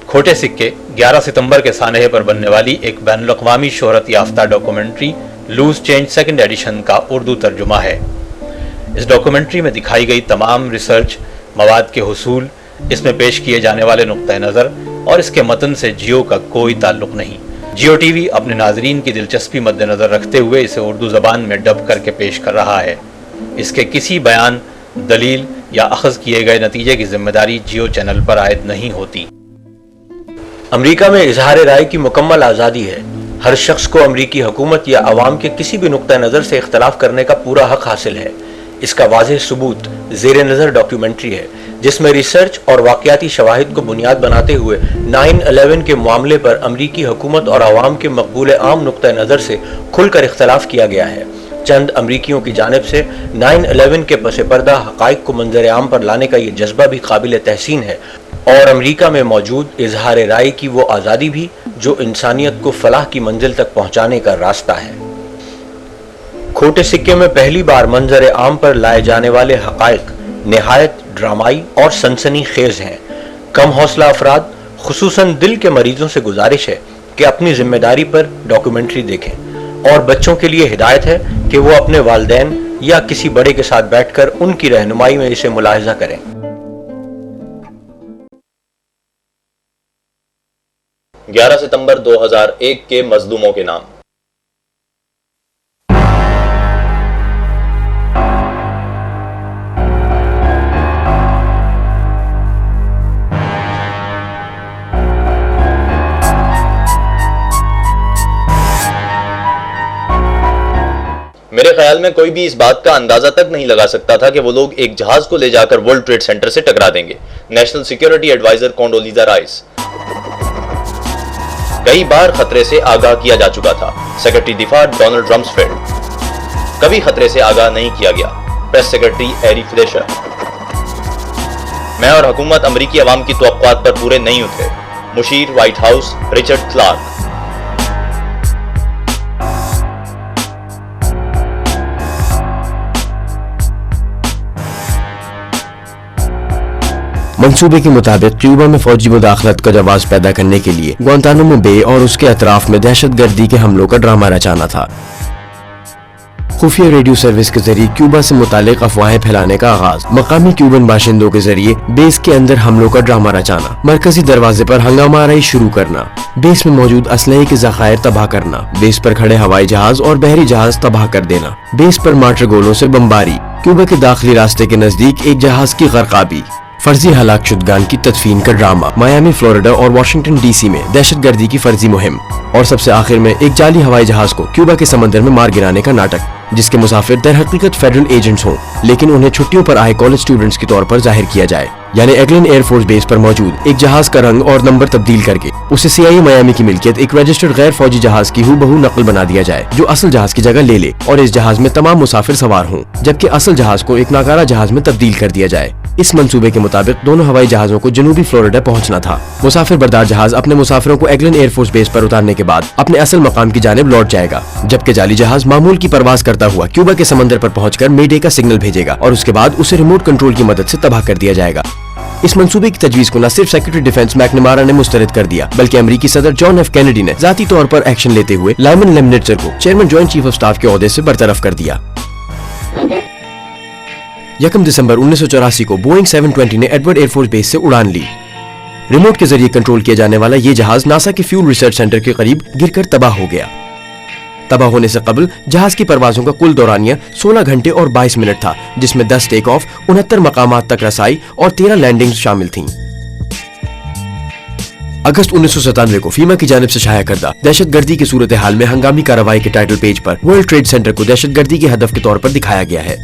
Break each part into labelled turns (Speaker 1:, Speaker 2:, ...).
Speaker 1: کھوٹے سکے 11 ستمبر کے سانحے پر بننے والی ایک بین الاقوامی شہرت یافتہ documentary loose change second edition کا اردو ترجمہ ہے۔ اس ڈاکومنٹری میں دکھائی گئی تمام ریسرچ مواد کے حصول، اس میں پیش کیے جانے والے نقطہ نظر اور اس کے متن سے جیو کا کوئی تعلق نہیں۔ جیو ٹی وی اپنے ناظرین کی دلچسپی مد نظر رکھتے ہوئے اسے اردو زبان میں ڈب کر کے پیش کر رہا ہے۔ اس کے کسی بیان، دلیل یا اخذ کیے گئے نتیجے کی ذمہ داری جیو چینل پر عائد نہیں ہوتی۔
Speaker 2: امریکہ میں اظہار رائے کی مکمل آزادی ہے۔ ہر شخص کو امریکی حکومت یا عوام کے کسی بھی نقطہ نظر سے اختلاف کرنے کا پورا حق حاصل ہے۔ اس کا واضح ثبوت زیر نظر ڈاکیومنٹری ہے، جس میں ریسرچ اور واقعاتی شواہد کو بنیاد بناتے ہوئے 9/11 کے معاملے پر امریکی حکومت اور عوام کے مقبول عام نقطہ نظر سے کھل کر اختلاف کیا گیا ہے۔ چند امریکیوں کی جانب سے 9/11 کے پس پردہ حقائق کو منظر عام پر لانے کا یہ جذبہ بھی قابل تحسین ہے، اور امریکہ میں موجود اظہار رائے کی وہ آزادی بھی جو انسانیت کو فلاح کی منزل تک پہنچانے کا راستہ ہے۔ کھوٹے سکے میں پہلی بار منظر عام پر لائے جانے والے حقائق نہایت ڈرامائی اور سنسنی خیز ہیں۔ کم حوصلہ افراد، خصوصاً دل کے مریضوں سے گزارش ہے کہ اپنی ذمہ داری پر ڈاکیومنٹری دیکھیں، اور بچوں کے لیے ہدایت ہے کہ وہ اپنے والدین یا کسی بڑے کے ساتھ بیٹھ کر ان کی رہنمائی میں اسے ملاحظہ کریں۔
Speaker 3: 11 ستمبر 2001 کے مظلوموں کے نام۔ میرے خیال میں کوئی بھی اس بات کا اندازہ تک نہیں لگا سکتا تھا کہ وہ لوگ ایک جہاز کو لے جا کر ورلڈ ٹریڈ سینٹر سے ٹکرا دیں گے۔ National security adviser Condoleezza Rice. کئی بار خطرے سے آگاہ کیا جا چکا تھا۔ سیکرٹری دفاع ڈونلڈ رمسفیلڈ۔ کبھی خطرے سے آگاہ نہیں کیا گیا۔ پریس سیکرٹری ایری فلیشر۔ میں اور حکومت امریکی عوام کی توقعات پر پورے نہیں اترے۔ مشیر وائٹ ہاؤس رچرڈ کلارک۔
Speaker 4: منصوبے کے مطابق کیوبا میں فوجی مداخلت کا جواز پیدا کرنے کے لیے گوانتانامو بے اور اس کے اطراف میں دہشت گردی کے حملوں کا ڈرامہ رچانا تھا۔ خفیہ ریڈیو سروس کے ذریعے کیوبا سے متعلق افواہیں پھیلانے کا آغاز، مقامی کیوبن باشندوں کے ذریعے بیس کے اندر حملوں کا ڈرامہ رچانا، مرکزی دروازے پر ہنگامہ آرائی شروع کرنا، بیس میں موجود اسلحے کے ذخائر تباہ کرنا، بیس پر کھڑے ہوائی جہاز اور بحری جہاز تباہ کر دینا، بیس پر مارٹر گولوں سے بمباری، کیوبا کے داخلی راستے کے نزدیک ایک جہاز کی غرقابی، فرضی ہلاک شدگان کی تدفین کا ڈرامہ، میامی فلوریڈا اور واشنگٹن ڈی سی میں دہشت گردی کی فرضی مہم، اور سب سے آخر میں ایک جعلی ہوائی جہاز کو کیوبا کے سمندر میں مار گرانے کا ناٹک، جس کے مسافر در حقیقت فیڈرل ایجنٹس ہوں لیکن انہیں چھٹیوں پر آئے کالج اسٹوڈنٹس کے طور پر ظاہر کیا جائے، یعنی ایگلن ایئر فورس بیس پر موجود ایک جہاز کا رنگ اور نمبر تبدیل کر کے اسے CIA میامی کی ملکیت ایک رجسٹرڈ غیر فوجی جہاز کی ہو بہو نقل بنا دیا جائے جو اصل جہاز کی جگہ لے لے، اور اس جہاز میں تمام مسافر سوار ہوں، جبکہ اصل جہاز کو ایک ناکارہ جہاز میں تبدیل کر دیا جائے۔ اس منصوبے کے مطابق دونوں ہوائی جہازوں کو جنوبی فلوریڈا پہنچنا تھا۔ مسافر بردار جہاز اپنے مسافروں کو ایگلن ایئر فورس بیس پر اتارنے کے بعد اپنے اصل مقام کی جانب لوٹ جائے گا، جبکہ جعلی جہاز معمول کی پرواز کرتا ہوا کیوبا کے سمندر پر پہنچ کر مے ڈے کا سگنل بھیجے گا اور اس کے بعد اسے ریموٹ کنٹرول کی مدد سے تباہ کر دیا جائے گا۔ اس منصوبے کی تجویز کو نہ صرف سیکرٹری ڈیفنس میکنمارا نے مسترد کر دیا بلکہ امریکی صدر جان ایف کینیڈی نے ذاتی طور پر ایکشن لیتے ہوئے لائمن لیمنٹزر کو chairman joint chief of staff کے عہدے سے برطرف کر دیا۔ 1 دسمبر 1984 کو بوئنگ 720 نے ایڈورڈ ایئر فورس بیس سے اڑان لی۔ ریموٹ کے ذریعے کنٹرول کیا جانے والا یہ جہاز ناسا کے فیول ریسرچ سینٹر کے قریب گر کر تباہ ہو گیا۔ تباہ ہونے سے قبل جہاز کی پروازوں کا کل دورانیہ 16 گھنٹے اور 22 منٹ تھا، جس میں 10 ٹیک آف، 69 مقامات تک رسائی اور 13 لینڈنگز شامل تھیں۔ اگست 1997 کو فیما کی جانب سے شائع کردہ دہشت گردی کی صورتحال میں ہنگامی کارروائی کے ٹائٹل پیج پر ورلڈ ٹریڈ سینٹر کو دہشت گردی کے ہدف کے طور پر دکھایا گیا ہے۔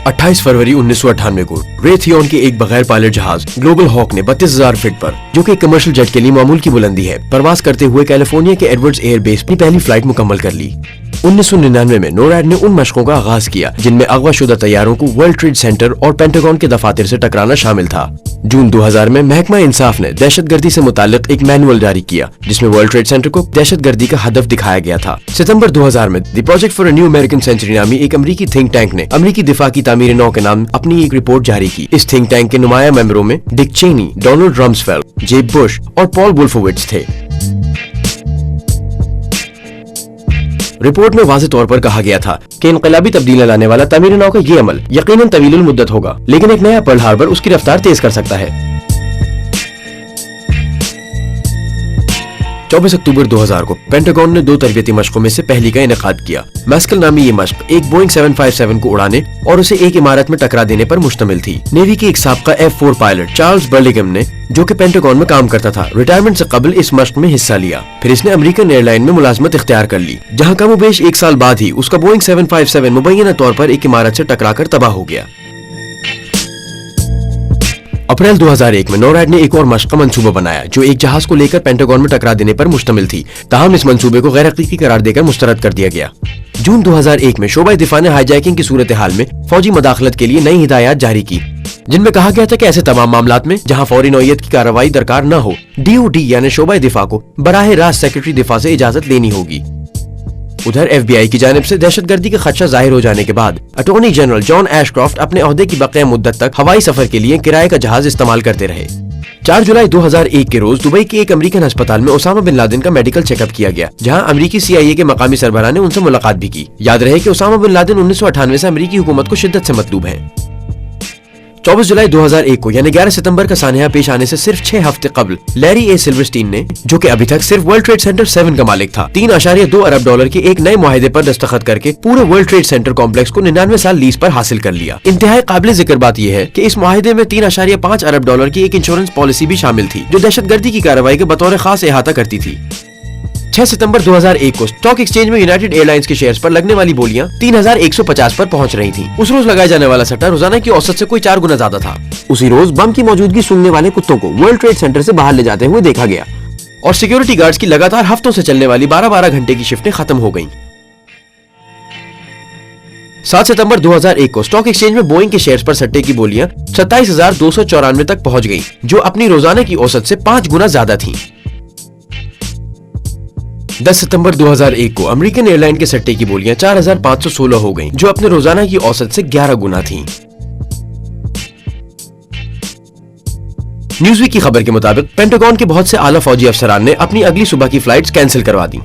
Speaker 4: 28 فروری 1998 کو ریتھیون کے ایک بغیر پائلٹ جہاز گلوبل ہاک نے 32,000 فٹ پر، جو کہ ایک کمرشل جیٹ کے لیے معمول کی بلندی ہے، پرواز کرتے ہوئے کیلیفورنیا کے ایڈورڈز ایئر بیس اپنی پہلی فلائٹ مکمل کر لی۔ 1999 میں نوریڈ نے ان مشقوں کا آغاز کیا جن میں اغوا شدہ طیاروں کو ورلڈ ٹریڈ سینٹر اور پینٹاگون کے دفاتر سے ٹکرانا شامل تھا۔ जून 2000 में महकमा इंसाफ ने दहशतगर्दी से मुताल्लिक एक मैनुअल जारी किया जिसमें वर्ल्ड ट्रेड सेंटर को दहशतगर्दी का हदफ दिखाया गया था। सितंबर 2000 में the project for a new American century नामी एक अमरीकी थिंक टैंक ने अमरीकी दिफा की तामीर नौ के नाम अपनी एक रिपोर्ट जारी की। इस थिंक टैंक के नुमाया मेंबरों में डिक चेनी, डोनाल्ड रम्सफेल्ड, जेब बुश और पॉल वुल्फोविट्ज थे। रिपोर्ट में वाज़ेह तौर पर कहा गया था कि इनकलाबी तब्दीलियां लाने वाला तामीर नौ का ये अमल यकीनन तवीलुल मुद्दत होगा, लेकिन एक नया पर्ल हार्बर उसकी रफ्तार तेज कर सकता है। 24 अक्टूबर 2000 को पेंटागन ने 2 तरबियती मशकों में से पहली का इनेकाद किया। मैस्कल नामी ये मश्क एक बोइंग 757 को उड़ाने और उसे एक इमारत में टकरा देने पर मुश्तमिल थी। नेवी के एक साबका F4 पायलट चार्ल्स बर्लिगम ने, जो कि पेंटागन में काम करता था, रिटायरमेंट से कबल इस मश्क में हिस्सा लिया। फिर इसने अमेरिकन एयरलाइन में मुलाजमत इख्तियार कर ली, जहाँ कमोबेश 1 साल बाद ही उसका बोइंग 757 मुबैना तौर पर एक इमारत से टकराकर तबाह हो गया। अप्रैल 2001 में नोरैड ने एक और मश्क का मंसूबा बनाया जो एक जहाज को लेकर पेंटागन में टकरा देने पर मुश्तमिल थी। ताहम इस मंसूबे को गैर हकीकी करार देकर मुस्तरद कर दिया गया। जून 2001 में शोबा दिफा ने हाईजैकिंग की सूरत हाल में फौजी मदाखलत के लिए नई हिदायत जारी की, जिनमें कहा गया था कि ऐसे तमाम मामलात में जहां फौरी नौयत की कार्रवाई दरकार न हो, DOD यानी शोबा दिफा को बराह रास्त सेक्रेटरी दिफा से इजाजत लेनी होगी। उधर FBI की जानिब से दहशतगर्दी का खदशा जाहिर हो जाने के बाद अटॉर्नी जनरल जॉन एशक्रॉफ्ट अपने ओहदे की बक़िया मुद्दत तक हवाई सफर के लिए किराए का जहाज इस्तेमाल करते रहे। 4 जुलाई 2001 के रोज दुबई के एक अमेरिकन अस्पताल में ओसामा बिन लादेन का मेडिकल चेकअप किया गया, जहां अमेरिकी CIA के मकामी सरबराह ने उनसे मुलाकात भी की। याद रहे कि ओसामा बिन लादेन 1998 से अमेरिकी हुकूमत को शिद्दत से मतलूब है। 24 जुलाई 2001 को यानी 11 सितंबर का सानहा पेश आने से सिर्फ 6 हफ्ते कबल लैरी ए सिल्वरस्टीन ने, जो कि अभी तक सिर्फ वर्ल्ड ट्रेड सेंटर 7 का मालिक था, $3.2 अरब के एक नए मुआहदे पर दस्तखत करके पूरे वर्ल्ड ट्रेड सेंटर कॉम्प्लेक्स को 99 साल लीज पर हासिल कर लिया। इंतहाई काबिल जिक्र बात यह है कि इस मुआहदे में $3.5 अरब की एक इंश्योरेंस पॉलिसी भी शामिल थी जो दहशतगर्दी की कार्रवाई के बतौर खास अहाता करती थी। 6 सितंबर 2001 को स्टॉक एक्सचेंज में यूनाइटेड एयरलाइंस के शेयर्स पर लगने वाली बोलियां 3150 पर पहुंच रही थीं। उस रोज लगाया जाने वाला सट्टा रोजाना की औसत से कोई 4 गुना ज्यादा था। उसी रोज बम की मौजूदगी सूंघने वाले कुत्तों को वर्ल्ड ट्रेड सेंटर से बाहर ले जाते हुए देखा गया और सिक्योरिटी गार्ड्स की लगातार हफ्तों से चलने वाली 12-12 घंटे की शिफ्टें खत्म हो गईं। 7 सितंबर 2001 को स्टॉक एक्सचेंज में बोइंग के शेयर्स पर सट्टे की बोलियां 27,294 तक पहुंच गईं, जो अपनी रोजाना की औसत से 5 गुना ज्यादा थीं। 10 सितंबर 2001 को अमेरिकन एयरलाइन के सट्टे की बोलियां 4,516 हो गईं, जो अपने रोजाना की औसत से 11 गुना थीं। न्यूज़वीक की खबर के मुताबिक पेंटागन के बहुत से आला फौजी अफसरान ने अपनी अगली सुबह की फ्लाइट्स कैंसिल करवा दी।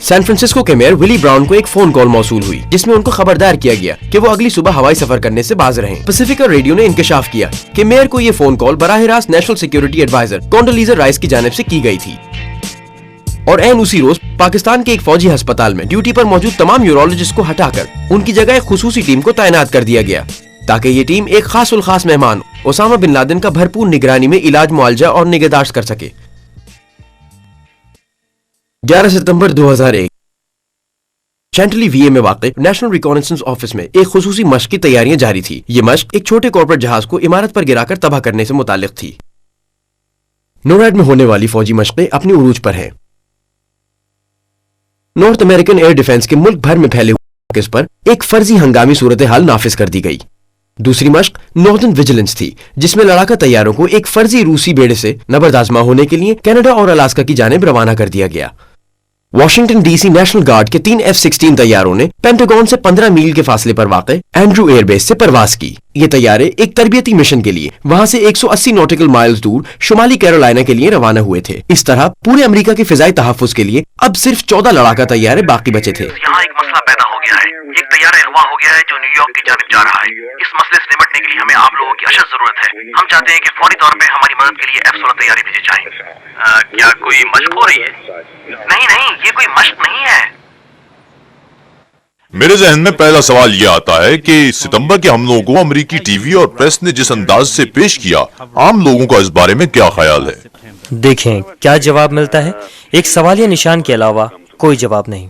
Speaker 4: सैन फ्रांसिस्को के मेयर विली ब्राउन को एक फोन कॉल मौसूल हुई जिसमें उनको खबरदार किया गया कि वो अगली सुबह हवाई सफर करने से बाज रहें। पैसिफिका रेडियो ने इंकशाफ किया कि मेयर को ये फोन कॉल बराह रास्त नेशनल सिक्योरिटी एडवाइजर कोंडोलीजा राइस की जानिब से की गई थी और एन उसी रोज पाकिस्तान के एक फौजी अस्पताल में ड्यूटी पर मौजूद तमाम यूरोलॉजिस्ट को हटाकर उनकी जगह एक खुसूसी टीम को तैनात कर दिया गया ताकि ये टीम एक खास उल खास मेहमान ओसामा बिन लादेन का भरपूर निगरानी में इलाज, मुआलजा और निगहदाश्त कर सके। 11 सितंबर 2001 शैंटली VA में वाक़े नेशनल रिकॉनेसेंस ऑफिस में एक खुसूसी मश्क की तैयारियां जारी थी। ये मश्क एक छोटे कॉर्पोरेट जहाज को इमारत पर गिराकर तबाह करने से मुताल्लिक थी। नोरैड में होने वाली फौजी मश्कें अपनी उरूज पर हैं। नॉर्थ अमेरिकन एयर डिफेंस के मुल्क भर में फैले हुए इस पर एक फर्जी हंगामी सूरत हाल नाफिज कर दी गई। दूसरी मश्क नॉर्दर्न विजिलेंस थी जिसमें लड़ाका तैयारों को एक फर्जी रूसी बेड़े से नबरदाजमा होने के लिए कनाडा और अलास्का की जानिब रवाना कर दिया गया। वाशिंगटन DC नेशनल गार्ड के 3 F-16 तैयारों ने पेंटागन से 15 मील के फासले पर वाक़े एंड्रू एयरबेस से परवाज की। ये तैयारे एक तरबियती मिशन के लिए वहां से 180 नॉटिकल माइल्स दूर शुमाली कैरोलिना के लिए रवाना हुए थे। इस तरह पूरे अमेरिका के फिजाई तहफ्फुज़ के लिए अब सिर्फ 14 लड़ाका तैयारे बाकी बचे थे।
Speaker 5: यहाँ एक मसला पैदा हो गया है, एक तैयारा अगवा हो गया है जो न्यूयॉर्क की जानिब जा रहा है। इस मसले से निपटने के लिए हमें आप लोगों की अशद जरूरत है। हम चाहते हैं कि फौरी तौर पे हमारी मदद के लिए F-16 तैयारी भेजी जाए। क्या कोई मशक हो रही है? नहीं, ये कोई मशक नहीं है।
Speaker 6: मेरे जहन में पहला सवाल ये आता है कि सितंबर के हमलों को अमेरिकी टीवी और प्रेस ने जिस अंदाज से पेश किया, आम लोगों का इस बारे में क्या ख्याल है?
Speaker 7: देखें क्या जवाब मिलता है। एक सवालिया निशान के अलावा कोई जवाब नहीं।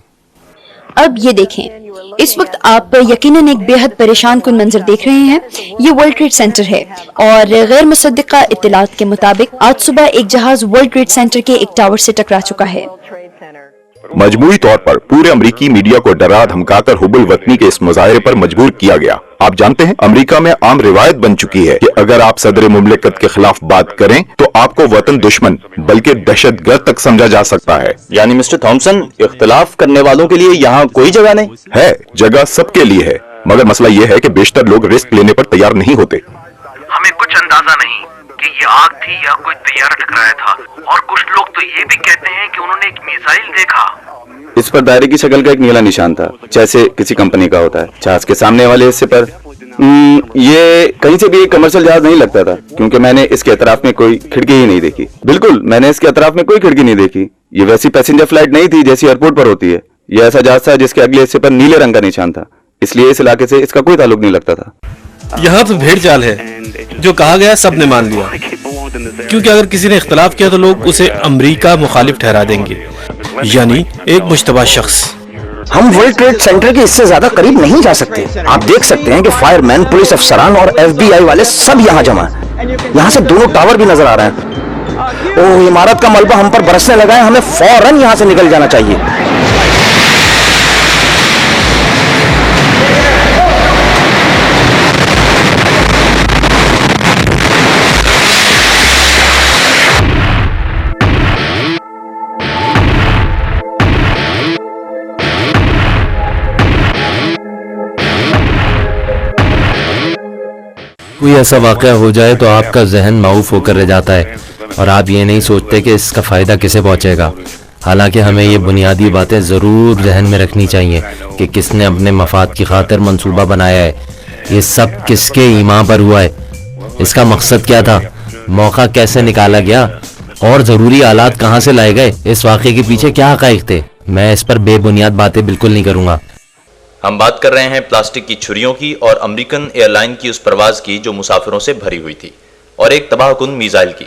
Speaker 8: अब ये देखें, इस वक्त आप यकीनन एक बेहद परेशान कुन मंजर देख रहे हैं। ये वर्ल्ड ट्रेड सेंटर है और गैर मुसद्दिका इत्तलात के मुताबिक आज सुबह एक जहाज वर्ल्ड ट्रेड सेंटर के एक टावर से टकरा चुका है।
Speaker 9: मजमूई तौर पर पूरे अमरीकी मीडिया को डरा धमकाकर हुबुल वतनी के इस मुजाहरे पर मजबूर किया गया। आप जानते हैं अमेरिका में आम रिवायत बन चुकी है कि अगर आप सदर मुमलिकत के खिलाफ बात करें तो आपको वतन दुश्मन बल्कि दहशतगर्द तक समझा जा सकता है।
Speaker 3: यानी मिस्टर थॉमसन, इख्तिलाफ करने वालों के लिए यहाँ कोई जगह नहीं
Speaker 9: है? जगह सबके लिए है, मगर मसला यह है कि बेशतर लोग रिस्क लेने पर तैयार नहीं होते।
Speaker 5: हमें कुछ अंदाजा नहीं कि ये आग थी या कोई तैयारा टकराया था, और कुछ लोग तो ये भी कहते हैं कि उन्होंने एक मिसाइल देखा।
Speaker 10: इस पर दायरे की शक्ल का एक नीला निशान था, जैसे किसी कंपनी का होता है। जहाज के सामने वाले हिस्से पर ये कहीं से भी एक कमर्शियल जहाज नहीं लगता था, क्योंकि मैंने इसके अतराफ में कोई खिड़की ही नहीं देखी। बिल्कुल, मैंने इसके अतराफ में कोई खिड़की नहीं देखी। ये वैसी पैसेंजर फ्लाइट नहीं थी जैसी एयरपोर्ट पर होती है। ये ऐसा जहाज था जिसके अगले हिस्से पर नीले रंग का निशान था, इसलिए इस इलाके से इसका कोई ताल्लुक नहीं लगता था।
Speaker 11: यहाँ तो भेड़ चाल है, जो कहा गया सब ने मान लिया, क्योंकि अगर किसी ने इख्तलाफ किया तो लोग उसे अमेरिका मुखालिफ ठहरा देंगे, यानी एक मुश्तबा शख्स।
Speaker 12: हम वर्ल्ड ट्रेड सेंटर के इससे ज्यादा करीब नहीं जा सकते। आप देख सकते हैं कि फायरमैन, पुलिस अफसरान और FBI वाले सब यहाँ जमा हैं। यहाँ से दोनों टावर भी नजर आ रहे हैं। ओह, इमारत का मलबा हम पर बरसने लगा है, हमें फौरन यहाँ से निकल जाना चाहिए।
Speaker 4: कोई ऐसा वाक़या हो जाए तो आपका जहन माऊफ होकर रह जाता है और आप ये नहीं सोचते कि इसका फ़ायदा किसे पहुंचेगा। हालांकि हमें ये बुनियादी बातें ज़रूर जहन में रखनी चाहिए कि किसने अपने मफाद की खातिर मंसूबा बनाया है, ये सब किसके ईमान पर हुआ है, इसका मकसद क्या था, मौका कैसे निकाला गया और ज़रूरी आलात कहाँ से लाए गए, इस वाक़े के पीछे क्या हक़ाइक़ थे। मैं इस पर बेबुनियाद बातें बिल्कुल नहीं करूँगा।
Speaker 3: हम बात कर रहे हैं प्लास्टिक की छुरियों की और अमेरिकन एयरलाइन की उस परवाज की जो मुसाफिरों से भरी हुई थी, और एक तबाहकुन मिसाइल की,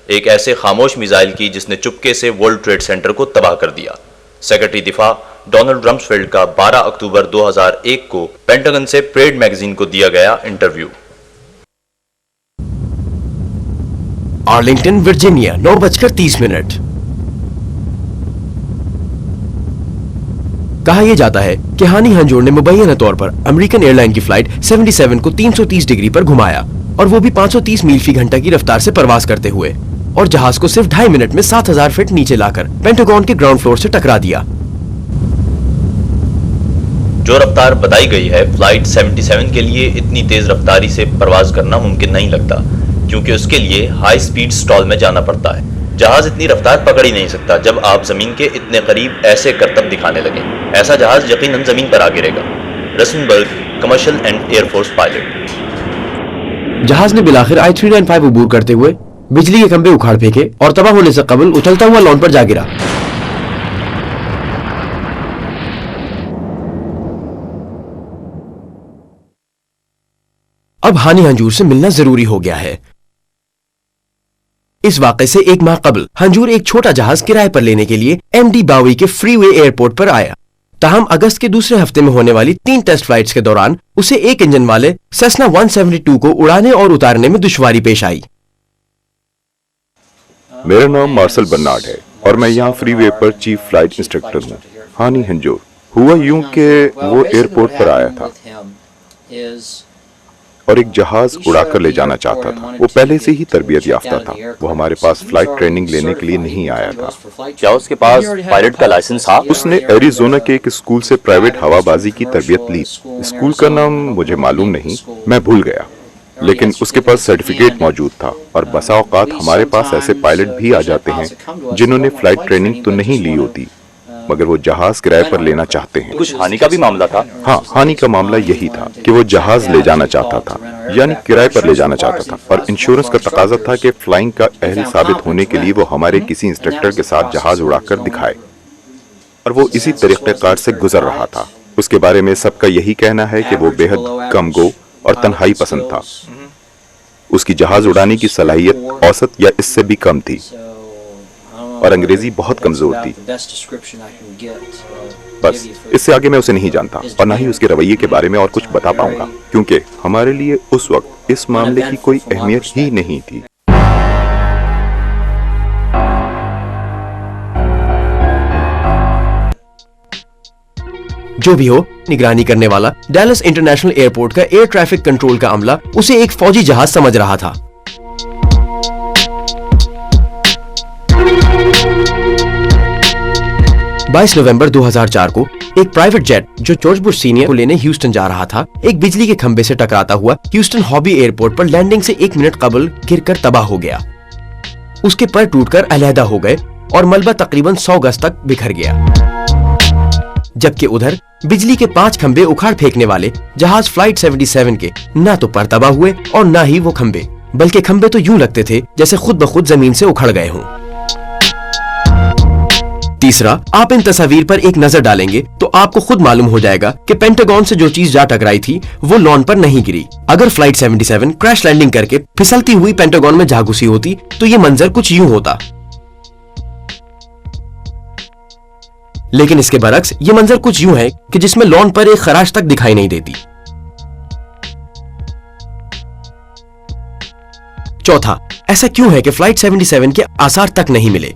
Speaker 3: एक ऐसे खामोश मिसाइल की जिसने चुपके से वर्ल्ड ट्रेड सेंटर को तबाह कर दिया। सेक्रेटरी दिफा डोनाल्ड रम्सफेल्ड का 12 अक्टूबर 2001 को पेंटागन से पेड मैगजीन को दिया गया इंटरव्यू।
Speaker 4: Arlington, Virginia, 9:30। कहा यह जाता है कि हानि हंजोर ने मुबैना तौर पर अमेरिकन एयरलाइन की फ्लाइट 77 को 330 डिग्री पर घुमाया, और वो भी 530 मील फी घंटा की रफ्तार से परवाज करते हुए, और जहाज को सिर्फ 2.5 मिनट में 7000 फीट नीचे लाकर पेंटागन के ग्राउंड फ्लोर से टकरा दिया।
Speaker 3: जो रफ्तार बताई गई है, फ्लाइट 77 के लिए इतनी तेज रफ्तारी से परवाज करना मुमकिन नहीं लगता, क्योंकि उसके लिए हाई स्पीड स्टॉल में जाना पड़ता है। जहाज इतनी रफ्तार पकड़ ही नहीं सकता जब आप जमीन के इतने करीब ऐसे करतब दिखाने लगे। ऐसा जहाज यकीनन जमीन पर आ गिरेगा। रसनबर्ग, कमर्शियल एंड एयरफोर्स पायलट।
Speaker 4: जहाज ने बिलाखिर I-395 अबूर करते हुए बिजली के खंभे उखाड़ फेंके और तबाह होने से कबल उछलता हुआ लॉन पर जा गिरा। अब हानि हंजूर से मिलना जरूरी हो गया है। इस वाक़े से एक माह कबल हंजूर एक छोटा जहाज किराए पर लेने के लिए MD बावी के फ्रीवे एयरपोर्ट पर आया। ताहम अगस्त के दूसरे हफ्ते में होने वाली 3 टेस्ट फ्लाइट्स के दौरान उसे एक इंजन वाले सेस्ना 172 को उड़ाने और उतारने में दुश्वारी पेश आई।
Speaker 9: मेरा नाम मार्शल बर्नार्ड है और मैं यहाँ फ्रीवे पर चीफ फ्लाइट इंस्ट्रक्टर हूँ। हानि हंजोर हुआ यूं कि वो एयरपोर्ट पर आया था और एक जहाज उड़ाकर ले जाना चाहता था। वो पहले से ही तरबियत याफ्ता था। वो हमारे पास फ्लाइट ट्रेनिंग लेने के लिए नहीं आया था।
Speaker 3: क्या उसके पास पायलट का लाइसेंस था?
Speaker 9: उसने एरिजोना के एक स्कूल से प्राइवेट हवाबाजी की तरबियत ली। स्कूल का नाम मुझे मालूम नहीं, मैं भूल गया, लेकिन उसके पास सर्टिफिकेट मौजूद था। और बसा औकात हमारे पास ऐसे पायलट भी आ जाते हैं जिन्होंने फ्लाइट ट्रेनिंग तो नहीं ली होती, मगर वो जहाज किराए पर लेना चाहते हैं।
Speaker 3: कुछ हानि का भी मामला था?
Speaker 9: हाँ, हानि का मामला यही था कि वो जहाज ले जाना चाहता था, यानी किराए पर ले जाना चाहता था, और इंश्योरेंस का तकाजा था कि फ्लाइंग का अहल साबित होने के लिए वो हमारे किसी इंस्ट्रक्टर के साथ जहाज उड़ाकर दिखाए, और वो इसी तरीक़ेकार से गुजर रहा था। उसके बारे में सबका यही कहना है कि वो बेहद कमगो और तन्हाई पसंद था। उसकी जहाज उड़ाने की सलाहियत औसत या इससे भी कम थी, और अंग्रेजी बहुत कमजोर थी। बस इससे आगे मैं उसे नहीं जानता, और ना ही उसके रवैये के बारे में और कुछ बता पाऊंगा, क्योंकि हमारे लिए उस वक्त इस मामले की कोई अहमियत ही नहीं थी।
Speaker 4: जो भी हो, निगरानी करने वाला डैलस इंटरनेशनल एयरपोर्ट का एयर ट्रैफिक कंट्रोल का अमला उसे एक फौजी जहाज समझ रहा था। बाईस नवंबर 2004 को एक प्राइवेट जेट जो जॉर्ज बुश सीनियर को लेने ह्यूस्टन जा रहा था, एक बिजली के खंबे से टकराता हुआ ह्यूस्टन हॉबी एयरपोर्ट पर लैंडिंग से 1 मिनट कबल गिरकर तबाह हो गया। उसके पर टूटकर अलहदा हो गए और मलबा तकरीबन 100 गज तक बिखर गया। जबकि उधर बिजली के 5 खंबे उखाड़ फेंकने वाले जहाज फ्लाइट 77 के ना तो पर तबाह हुए और ना ही वो खंबे, बल्कि खंबे तो यूं लगते थे जैसे खुद ब खुद जमीन से उखड़ गए हों। तीसरा, आप इन तस्वीर पर एक नजर डालेंगे तो आपको खुद मालूम हो जाएगा कि पेंटागन से जो चीज जा टकराई थी वो लॉन पर नहीं गिरी। अगर फ्लाइट 77 क्रैश लैंडिंग करके फिसलती हुई पेंटागन में जा घुसी होती तो ये मंजर कुछ यूं होता, लेकिन इसके बरक्स ये मंजर कुछ यूं है कि जिसमें लॉन पर एक खराश तक दिखाई नहीं देती। चौथा, ऐसा क्यों है कि फ्लाइट 77 के आसार तक नहीं मिले?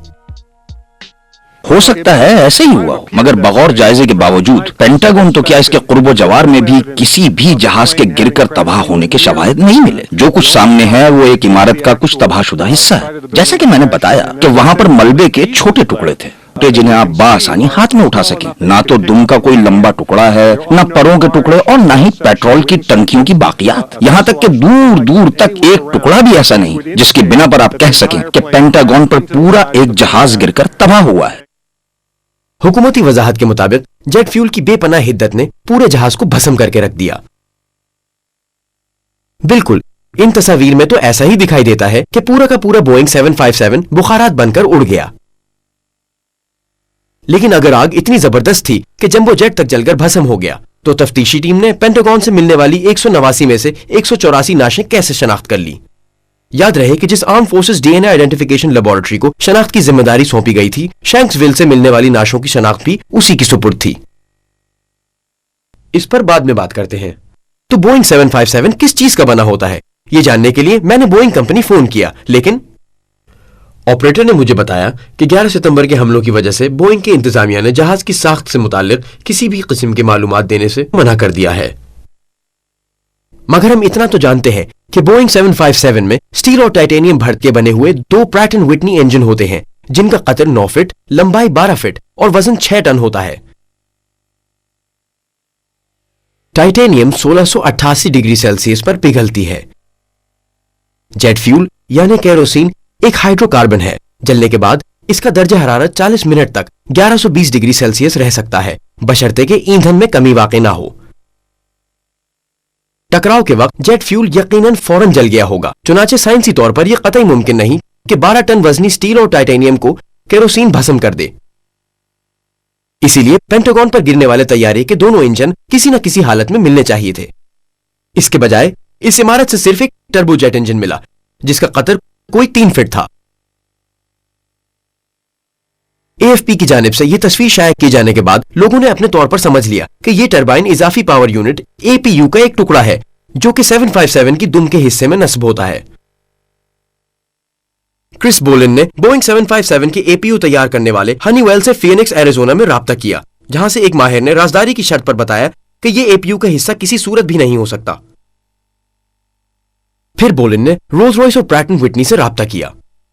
Speaker 12: हो सकता है ऐसे ही हुआ, मगर बगौर जायजे के बावजूद पेंटागन तो क्या इसके कुर्बो जवार में भी किसी भी जहाज के गिरकर तबाह होने के शवाहिद नहीं मिले। जो कुछ सामने है वो एक इमारत का कुछ तबाहशुदा हिस्सा है। जैसा कि मैंने बताया कि वहां पर मलबे के छोटे टुकड़े थे जिन्हें आप बाआसानी हाथ में उठा सकें। ना तो दुम का कोई लंबा टुकड़ा है, ना परों के टुकड़े और ना ही पेट्रोल की टंकियों की बाकियात। यहाँ तक कि दूर दूर तक एक टुकड़ा भी ऐसा नहीं जिसकी बिना पर आप कह सकें कि पेंटागन पर पूरा एक जहाज गिरकर तबाह हुआ है।
Speaker 4: हुकूमती वजाहत के मुताबिक जेट फ्यूल की बेपनाह हिद्दत ने पूरे जहाज को भस्म करके रख दिया। बिल्कुल, इन तस्वीर में तो ऐसा ही दिखाई देता है कि पूरा का पूरा बोइंग 757 बुखारात बनकर उड़ गया। लेकिन अगर आग इतनी जबरदस्त थी कि जंबो जेट तक जलकर भस्म हो गया, तो तफ्तीशी टीम ने पेंटागन से मिलने वाली 189 में से 184 नाशें कैसे शनाख्त कर ली? याद रहे कि जिस arm forces DNA identification laboratory को शनाख्त की जिम्मेदारी सौंपी गई थी, शैंक्सविल से मिलने वाली नाशों की शनाख्त भी उसी की सुपुर्द थी। इस पर बाद में बात करते हैं। तो बोइंग 757 किस चीज का बना होता है, ये जानने के लिए मैंने बोइंग कंपनी फोन किया, लेकिन ऑपरेटर ने मुझे बताया कि 11 सितंबर के हमलों की वजह से बोइंग की इंतजामिया ने जहाज की साख्त से मुताल्लिक किसी भी किस्म की मालूमात देने से मना कर दिया है। मगर हम इतना तो जानते हैं कि बोइंग 757 में स्टील और टाइटेनियम भर्त के बने हुए 2 प्रैट एंड विटनी इंजन होते हैं, जिनका कतर 9 फीट, लंबाई 12 फीट और वजन 6 टन होता है। टाइटेनियम 1688 डिग्री सेल्सियस पर पिघलती है। जेट फ्यूल यानी केरोसिन एक हाइड्रोकार्बन है। जलने के बाद इसका दर्जा हरारत 40 मिनट तक 1120 डिग्री सेल्सियस रह सकता है, बशर्ते के ईंधन में कमी वाक़ई ना हो। टकराव के वक्त जेट फ्यूल यकीनन फौरन जल गया होगा, चुनाचे साइंसी तौर पर यह कतई मुमकिन नहीं कि 12 टन वजनी स्टील और टाइटेनियम को केरोसिन भस्म कर दे। इसीलिए पेंटागन पर गिरने वाले तैयारे के दोनों इंजन किसी न किसी हालत में मिलने चाहिए थे। इसके बजाय इस इमारत से सिर्फ एक टर्बोजेट इंजन मिला, जिसका कतर कोई 3 फीट था। एएफपी की जानिब से यह तस्वीर शाया किए जाने के बाद लोगों ने अपने तौर पर समझ लिया कि यह टरबाइन इजाफी पावर यूनिट एपीयू का एक टुकड़ा है, जो कि 757 की दुम के हिस्से में नस्ब होता है। क्रिस बोलिन ने बोइंग 757 के एपीयू तैयार करने वाले हनीवेल से फीनिक्स एरिजोना में राब्ता किया, जहां से एक माहिर ने राजदारी की शर्त पर बताया कि यह एपीयू का हिस्सा किसी सूरत भी नहीं हो सकता। फिर बोलिन ने रोल्स रॉयस और प्रैट एंड विटनी से राब्ता किया।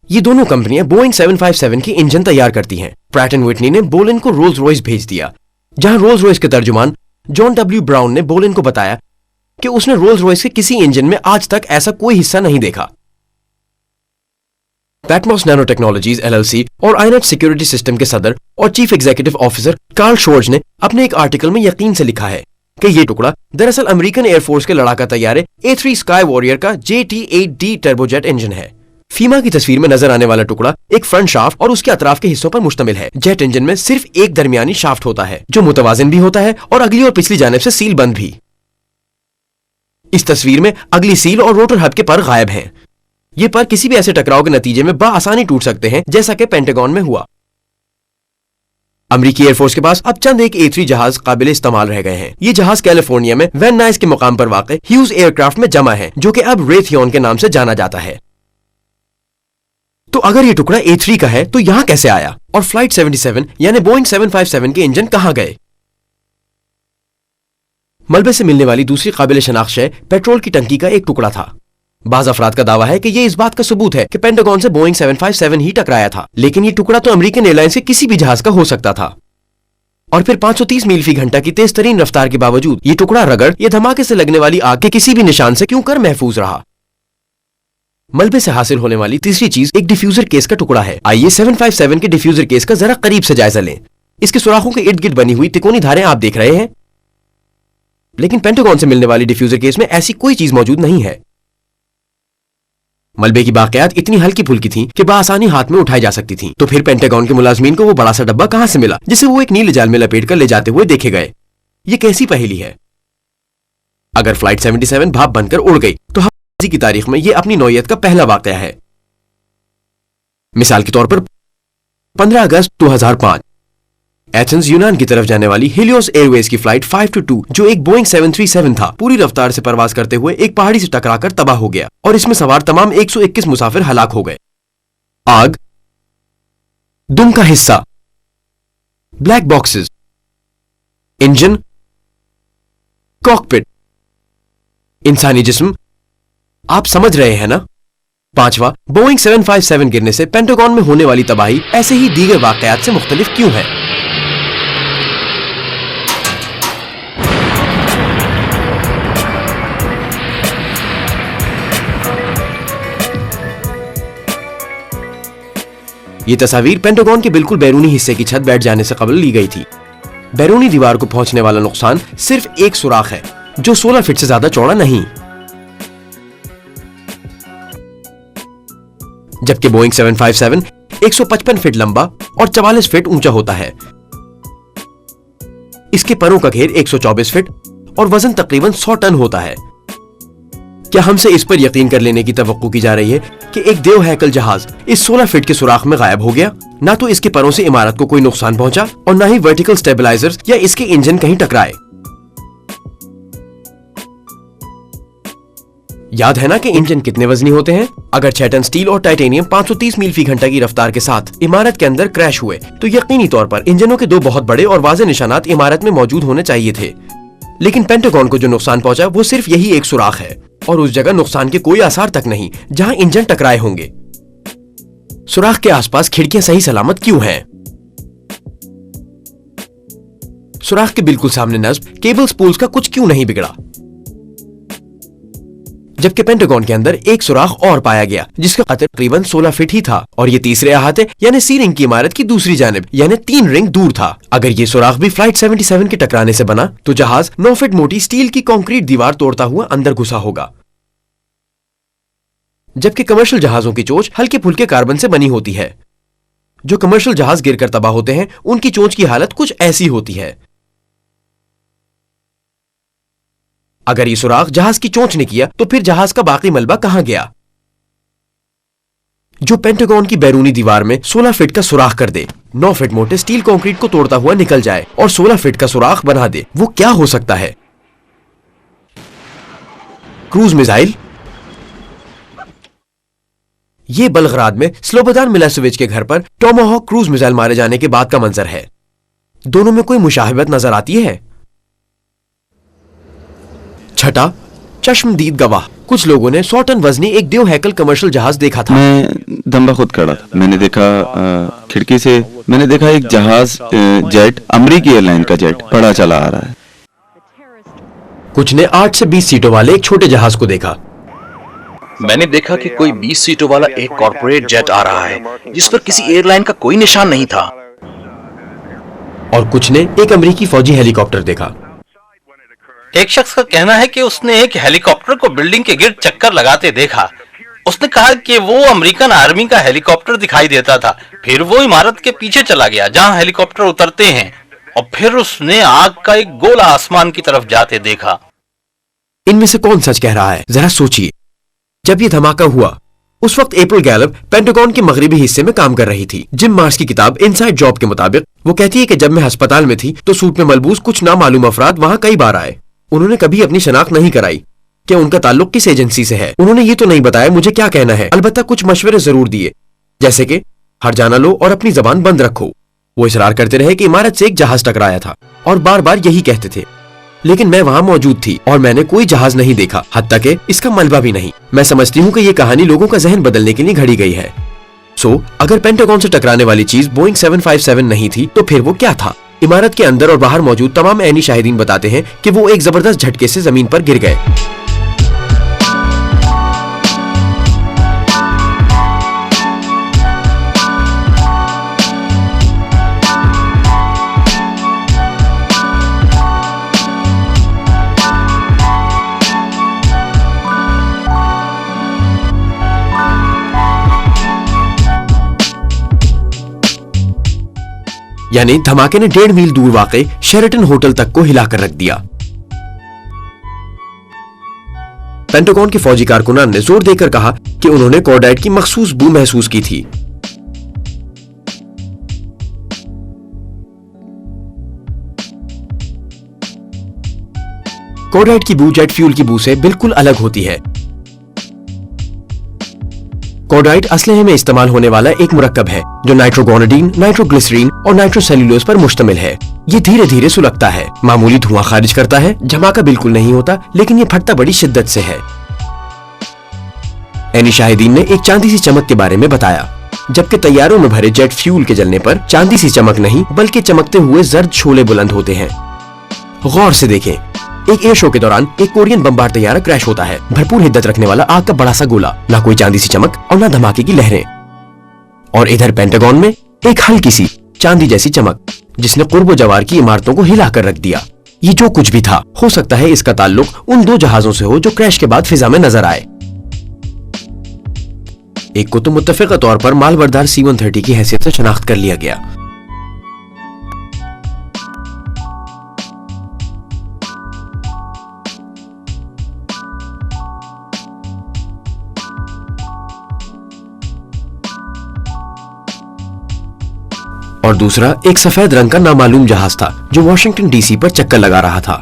Speaker 4: ये दोनों कंपनियां बोइंग 757 के इंजन तैयार करती हैं। प्रैट एंड विटनी ने बोलिन को रोल्स रॉयस भेज दिया, जहां रोल्स रॉयस के तर्जुमान जॉन डब्ल्यू ब्राउन ने बोलिन को बताया कि उसने रोल्स रॉयस के किसी इंजन में आज तक ऐसा कोई हिस्सा नहीं देखा। पैटमॉस नैनो टेक्नोलॉजीज एलएलसी और आईनेट सिक्योरिटी सिस्टम के सदर और चीफ एग्जीक्यूटिव ऑफिसर कार्ल शोर्ज ने अपने एक आर्टिकल में यकीन से लिखा है कि यह टुकड़ा दरअसल अमेरिकन एयरफोर्स के लड़ाका तैयारे A3 स्काई वॉरियर का JT-8D टर्बोजेट इंजन है। फीमा की तस्वीर में नजर आने वाला टुकड़ा एक फ्रंट शाफ्ट और उसके अतराफ के हिस्सों पर मुश्तमिल है। जेट इंजन में सिर्फ एक दरमियानी शाफ्ट होता है, जो मुतवाजिन भी होता है और अगली और पिछली जानिब से सील बंद भी। इस तस्वीर में अगली सील और रोटर हब के पर गायब हैं। ये पर किसी भी ऐसे टकराव के नतीजे में बाआसानी टूट सकते हैं, जैसा कि पेंटागन में हुआ। अमेरिकी एयरफोर्स के पास अब चंद एक A3 जहाज काबिल इस्तेमाल रह गए हैं। ये जहाज कैलिफोर्निया में वैन नाइस के मुकाम पर वाक़ ह्यूज एयरक्राफ्ट में जमा है, जो कि अब रेथियन के नाम से जाना जाता है। तो अगर ये टुकड़ा A3 का है तो यहां कैसे आया, और फ्लाइट 77 यानी बोइंग 757 के इंजन कहां गए? मलबे से मिलने वाली दूसरी काबिल शनाख्त शय पेट्रोल की टंकी का एक टुकड़ा था। बाज अफराद का दावा है कि ये इस बात का सबूत है कि पेंटागन से बोइंग 757 ही टकराया था, लेकिन ये टुकड़ा तो अमेरिकन एयरलाइंस के किसी भी जहाज का हो सकता था। और फिर 530 मील फी घंटा की तेज तरीन रफ्तार के बावजूद ये टुकड़ा रगड़ या धमाके से लगने वाली आग के किसी भी निशान से क्यों कर महफूज रहा। मलबे से हासिल होने वाली तीसरी चीज एक डिफ्यूजर केस का टुकड़ा है। आइए 757 के डिफ्यूजर केस का जरा करीब से जायजा लें। इसके सुराखों के इर्द गिर्द बनी हुई तिकोनी धारें आप देख रहे हैं, लेकिन पेंटागन से मिलने वाली डिफ्यूजर केस में ऐसी कोई चीज मौजूद नहीं है। मलबे की बाक़ियात इतनी हल्की फुल्की थीं कि बआसानी हाथ में उठाई जा सकती थीं। तो फिर पेंटागन के मुलाजमीन को वो बड़ा सा डब्बा कहां से मिला जिसे वो एक नीले जाल में लपेट कर ले जाते हुए देखे गए? ये कैसी पहेली है? अगर फ्लाइट 77 भाप बनकर उड़ गई तो हवाई की तारीख में ये अपनी नौयत का पहला वाकया है। मिसाल के तौर पर 15 अगस्त 2005 एथेंस यूनान की तरफ जाने वाली हेलियोस एयरवेज की फ्लाइट 522 जो एक बोइंग 737 था, पूरी रफ्तार से परवाज करते हुए एक पहाड़ी से टकराकर तबाह हो गया और इसमें सवार तमाम 121 मुसाफिर हलाक हो गए। आग, दुम का हिस्सा, ब्लैक बॉक्सेस, इंजन, कॉकपिट, इंसानी जिस्म, आप समझ रहे हैं ना? पांचवा, बोइंग 757 गिरने से पेंटागन में होने वाली तबाही ऐसे ही दीगर वाकयात से मुख्तलिफ क्यों है? ये तस्वीर पेंटागन के बिल्कुल बैरूनी हिस्से की छत बैठ जाने से कबल ली गई थी। बैरूनी दीवार को पहुंचने वाला नुकसान सिर्फ एक सुराख है जो 16 फीट से ज्यादा चौड़ा नहीं, जबकि बोइंग 757 155 फीट लंबा और 44 फीट ऊंचा होता है। इसके परों का घेर 124 फीट और वजन तकरीबन 100 टन होता है। क्या हमसे इस पर यकीन कर लेने की तवक्को की जा रही है कि एक देव हैकल जहाज इस 16 फीट के सुराख में गायब हो गया? ना तो इसके परों से इमारत को कोई नुकसान पहुंचा और ना ही वर्टिकल स्टेबलाइजर्स या इसके इंजन कहीं टकराए। याद है ना कि इंजन कितने वजनी होते हैं? अगर 6 टन स्टील और टाइटेनियम 530 मील फी घंटा की रफ्तार के साथ इमारत के अंदर क्रैश हुए तो यकीनी तौर पर इंजनों के 2 बहुत बड़े और वाज़ेह निशानात इमारत में मौजूद होने चाहिए थे। लेकिन पेंटागन को जो नुकसान पहुंचा वो सिर्फ यही एक सुराख है और उस जगह नुकसान के कोई आसार तक नहीं जहां इंजन टकराए होंगे। सुराख के आसपास खिड़कियां सही सलामत क्यों हैं? सुराख के बिल्कुल सामने नस्ब केबल स्पूल्स का कुछ क्यों नहीं बिगड़ा? जबकि पेंटागन के अंदर एक सुराख और पाया गया जिसका कतर तकरीबन 16 फीट ही था और ये तीसरे अहाते यानी सी रिंग की इमारत की दूसरी जानिब यानी 3 रिंग दूर था। अगर ये सुराख भी फ्लाइट 77 के टकराने से बना तो जहाज 9 फीट मोटी स्टील की कंक्रीट दीवार तोड़ता हुआ अंदर घुसा होगा, जबकि कमर्शियल जहाजों की चोंच हल्के फुल्के कार्बन से बनी होती है। जो कमर्शियल जहाज गिरकर तबाह होते हैं उनकी चोंच की हालत कुछ ऐसी होती है। अगर ये सुराख जहाज की चोंच ने किया तो फिर जहाज का बाकी मलबा कहां गया जो पेंटागन की बैरूनी दीवार में 16 फीट का सुराख कर दे, 9 फीट मोटे स्टील कंक्रीट को तोड़ता हुआ निकल जाए और 16 फीट का सुराख बना दे? वो क्या हो सकता है? Cruise missile? ये बल्गराद में स्लोबोदान मिलोसेविच के घर पर टोमाहॉक क्रूज मिसाइल मारे जाने के बाद का मंजर है। दोनों में कोई मुशाहिबत नजर आती है? छठा, चश्मदीद गवाह। कुछ लोगों ने 100 टन वजनी एक देव हैकल कमर्शियल जहाज देखा था।
Speaker 10: मैं दम्बा खुद खड़ा था। मैंने देखा खिड़की से, मैंने देखा एक जहाज जेट, अमरीकी एयरलाइन का जेट बड़ा चला आ रहा है।
Speaker 4: कुछ ने 8 से 20 सीटों वाले एक छोटे जहाज को देखा।
Speaker 5: मैंने देखा कि कोई 20 सीटों वाला एक कॉर्पोरेट जेट आ रहा है जिस पर किसी एयरलाइन का कोई निशान नहीं था।
Speaker 4: और कुछ ने एक अमेरिकी फौजी हेलीकॉप्टर देखा।
Speaker 1: एक शख्स का कहना है कि उसने एक हेलीकॉप्टर को बिल्डिंग के गिर्द चक्कर लगाते देखा। उसने कहा कि वो अमेरिकन आर्मी का हेलीकॉप्टर दिखाई देता था। फिर वो इमारत के पीछे चला गया जहां हेलीकॉप्टर उतरते हैं और फिर उसने आग का एक गोला आसमान की तरफ जाते देखा।
Speaker 4: इनमें से कौन सच कह रहा है? जरा सोचिए। जब ये धमाका हुआ उस वक्त अप्रैल गैलप पेंटागन के मगरबी हिस्से में काम कर रही थी। जिम मार्श की किताब इनसाइड जॉब के मुताबिक वो कहती है कि जब मैं अस्पताल में थी तो सूट में मलबूस कुछ नामालूम अफराद वहां कई बार आए। उन्होंने कभी अपनी शनाख्त नहीं कराई कि उनका ताल्लुक किस एजेंसी से है। उन्होंने ये तो नहीं बताया मुझे क्या कहना है, अलबत्ता कुछ मशवरे जरूर दिए, जैसे कि हर जाना लो और अपनी जबान बंद रखो। वो इसरार करते रहे कि इमारत से एक जहाज टकराया था और बार बार यही कहते थे। لیکن میں وہاں موجود تھی اور میں نے کوئی جہاز نہیں دیکھا، حتیٰ کہ اس کا ملبہ بھی نہیں۔ میں سمجھتی ہوں کہ یہ کہانی لوگوں کا ذہن بدلنے کے لیے گھڑی گئی ہے۔ اگر پینٹاگون سے ٹکرانے والی چیز بوئنگ 757 نہیں تھی تو پھر وہ کیا تھا؟ عمارت کے اندر اور باہر موجود تمام عینی شاہدین بتاتے ہیں کہ وہ ایک زبردست جھٹکے سے زمین پر گر گئے۔ یعنی دھماکے نے 1.5 میل دور واقع شیرٹن ہوٹل تک کو ہلا کر رکھ دیا۔ پینٹاگون کے فوجی کارکنان نے زور دے کر کہا کہ انہوں نے کارڈائٹ کی مخصوص بو محسوس کی تھی۔ کارڈائٹ کی بو جیٹ فیول کی بو سے بالکل الگ ہوتی ہے۔ کارڈائٹ اسلحے میں استعمال ہونے والا ایک مرکب ہے جو نائٹروگونیڈین، نائٹروگلیسرین اور نائٹروسیلولوز پر مشتمل ہے۔ یہ دھیرے دھیرے سلگتا ہے، معمولی دھواں خارج کرتا ہے، دھماکہ بالکل نہیں ہوتا، لیکن یہ پھٹتا بڑی شدت سے ہے۔ عینی شاہدین نے ایک چاندی سی چمک کے بارے میں بتایا، جبکہ طیاروں میں بھرے جیٹ فیول کے جلنے پر چاندی سی چمک نہیں بلکہ چمکتے ہوئے زرد شعلے بلند ہوتے ہیں۔ غور سے دیکھیں، ایک ایئر شو کے دوران ایک کورین بمبار طیارہ کریش ہوتا ہے، بھرپور حدت رکھنے والا آگ کا بڑا سا گولا، نہ کوئی چاندی سی چمک اور نہ دھماکے کی لہریں۔ اور ادھر پینٹاگون میں ایک ہلکی سی چاندی جیسی چمک جس نے قرب و جوار کی عمارتوں کو ہلا کر رکھ دیا۔ یہ جو کچھ بھی تھا، ہو سکتا ہے اس کا تعلق ان 2 جہازوں سے ہو جو کریش کے بعد فضا میں نظر آئے۔ ایک کو تو متفقہ طور پر مال بردار C-130 کی حیثیت سے شناخت کر لیا گیا۔ اور دوسرا ایک سفید رنگ کا نامعلوم جہاز تھا جو واشنگٹن ڈی سی پر چکر لگا رہا تھا۔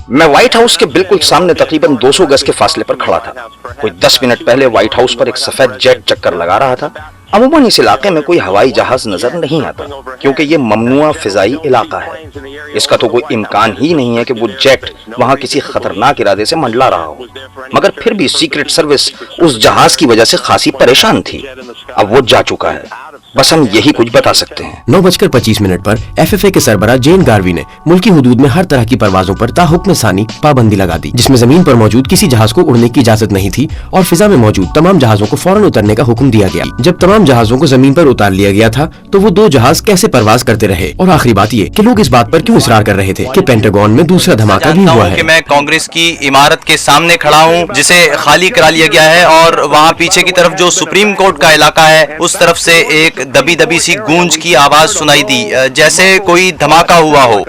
Speaker 12: میں وائٹ ہاؤس کے بالکل سامنے تقریباً 200 گز کے فاصلے پر کھڑا تھا۔ کوئی 10 منٹ پہلے وائٹ ہاؤس پر ایک سفید جیٹ چکر لگا رہا تھا۔ عموماً اس علاقے میں کوئی ہوائی جہاز نظر نہیں آتا کیونکہ یہ ممنوعہ فضائی علاقہ ہے۔ اس کا تو کوئی امکان ہی نہیں ہے کہ وہ جیٹ وہاں کسی خطرناک ارادے سے منڈلا رہا ہو، مگر پھر بھی سیکرٹ سروس اس جہاز کی وجہ سے خاصی پریشان تھی۔ اب وہ جا چکا ہے، بس ہم یہی کچھ بتا سکتے ہیں۔
Speaker 4: 9:25 پر FFA کے سربراہ جین گاروی نے ملکی حدود میں ہر طرح کی پروازوں پر تا حکم ثانی پابندی لگا دی، جس میں زمین پر موجود کسی جہاز کو اڑنے کی اجازت نہیں تھی اور فضا میں موجود تمام جہازوں کو فوراً اترنے کا حکم دیا گیا۔ جب تمام جہازوں کو زمین پر اتار لیا گیا تھا تو وہ 2 جہاز کیسے پرواز کرتے رہے؟ اور آخری بات یہ کہ لوگ اس بات پر کیوں اصرار کر رہے تھے کہ پینٹاگون میں دوسرا دھماکہ بھی ہوا ہے۔
Speaker 3: میں کانگریس کی عمارت کے سامنے کھڑا ہوں جسے خالی کرا لیا گیا ہے، اور وہاں پیچھے کی طرف جو سپریم کورٹ کا علاقہ ہے اس طرف سے ایک دبی دبی سی گونج کی آواز سنائی دی، جیسے کوئی دھماکہ ہوا ہو۔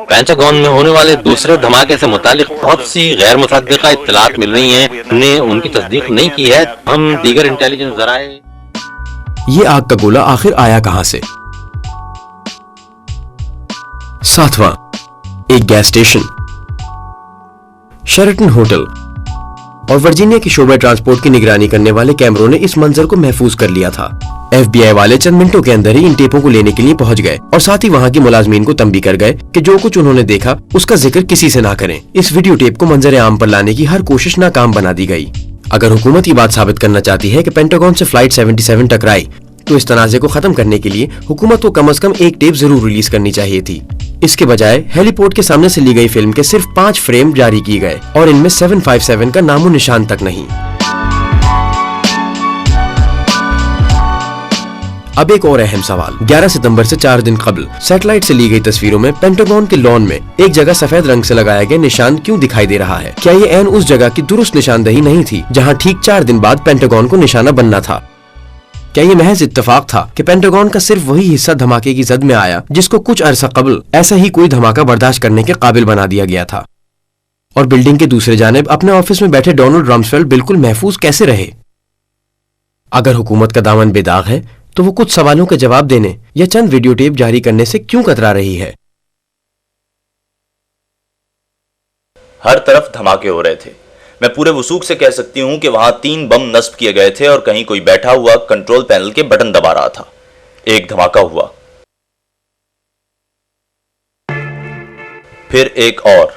Speaker 13: پینٹاگون میں ہونے والے دوسرے دھماکے سے متعلق بہت سی غیر مصدقہ اطلاعات مل رہی ہیں، ہم نے ان کی تصدیق نہیں کی ہے۔ ہم دیگر انٹیلیجنس ذرائع۔
Speaker 4: یہ آگ کا گولا آخر آیا کہاں سے؟ 7واں، ایک گیس اسٹیشن، شیرٹن ہوٹل اور ورجینیا کی شعبہ ٹرانسپورٹ کی نگرانی کرنے والے کیمروں نے اس منظر کو محفوظ کر لیا تھا۔ FBI والے چند منٹوں کے اندر ہی ان ٹیپوں کو لینے کے لیے پہنچ گئے اور ساتھ ہی وہاں کی ملازمین کو تنبیہ کر گئے کہ جو کچھ انہوں نے دیکھا اس کا ذکر کسی سے نہ کریں۔ اس ویڈیو ٹیپ کو منظر عام پر لانے کی ہر کوشش ناکام بنا دی گئی۔ اگر حکومت یہ بات ثابت کرنا چاہتی ہے کہ پینٹاگون سے فلائٹ 77 ٹکرائی تو اس تنازع کو ختم کرنے کے لیے حکومت کو کم از کم ایک ٹیپ ضرور ریلیز کرنی چاہیے تھی۔ اس کے بجائے ہیلی پورٹ کے سامنے سے لی گئی فلم کے صرف 5 فریم جاری کیے گئے اور ان میں 757 کا نام و نشان تک نہیں۔ اب ایک اور اہم سوال، 11 ستمبر سے 4 دن قبل سیٹلائٹ سے لی گئی تصویروں میں پینٹاگون کے لان میں ایک جگہ سفید رنگ سے لگایا گیا نشان کیوں دکھائی دے رہا ہے؟ کیا یہ عین اس جگہ کی درست نشاندہی نہیں تھی جہاں ٹھیک 4 دن بعد پینٹاگون کو نشانہ بننا تھا؟ کیا یہ محض اتفاق تھا کہ پینٹاگون کا صرف وہی حصہ دھماکے کی زد میں آیا جس کو کچھ عرصہ قبل ایسا ہی کوئی دھماکہ برداشت کرنے کے قابل بنا دیا گیا تھا؟ اور بلڈنگ کے دوسرے جانب اپنے آفس میں بیٹھے ڈونلڈ رمسفیلڈ بالکل محفوظ کیسے رہے؟ اگر حکومت کا دامن بے داغ ہے تو وہ کچھ سوالوں کے جواب دینے یا چند ویڈیو ٹیپ جاری کرنے سے کیوں کترا رہی ہے؟
Speaker 3: ہر طرف دھماکے ہو رہے تھے، میں پورے وثوق سے کہہ سکتی ہوں کہ وہاں 3 بم نصب کیے گئے تھے اور کہیں کوئی بیٹھا ہوا کنٹرول پینل کے بٹن دبا رہا تھا. ایک دھماکہ ہوا، پھر ایک اور.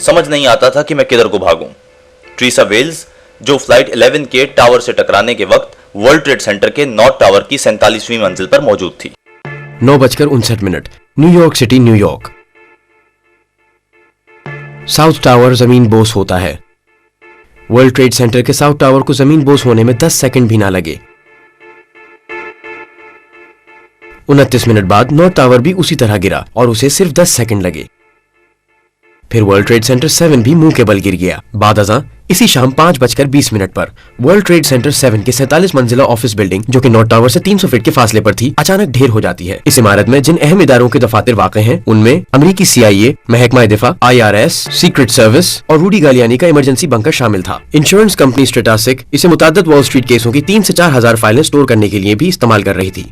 Speaker 3: سمجھ نہیں آتا تھا کہ میں کدھر کو بھاگوں. ٹریسا ویلز جو فلائٹ 11 کے ٹاور سے ٹکرانے کے وقت ورلڈ ٹریڈ سینٹر کے نارتھ ٹاور کی 47ویں منزل پر موجود تھی.
Speaker 4: 9:59 new York city, new York. South tower زمین بوس ہوتا ہے. ورلڈ ٹریڈ سینٹر کے ساؤتھ ٹاور کو زمین بوس ہونے میں 10 سیکنڈ بھی نہ لگے. 29 منٹ بعد نارتھ ٹاور بھی اسی طرح گرا اور اسے صرف 10 سیکنڈ لگے. پھر ورلڈ ٹریڈ سینٹر 7 بھی منہ کے بل گر گیا. بعد ازاں اسی شام 5:20 پر ورلڈ ٹریڈ سینٹر 7 کے 47 منزلہ آفس بلڈنگ جو کہ نارتھ ٹاور سے 300 فٹ کے فاصلے پر تھی اچانک ڈھیر ہو جاتی ہے. اس عمارت میں جن اہم اداروں کے دفاتر واقع ہیں ان میں امریکی CIA، محکمہ دفاع، IRS، سیکرٹ سروس اور روڈی گالیانی کا ایمرجنسی بنکر شامل تھا. انشورنس کمپنی اسٹریٹاسک اسے متعدد وال اسٹریٹ کیسوں کی 3 سے 4 ہزار فائلیں سٹور کرنے کے لیے بھی استعمال کر رہی تھی.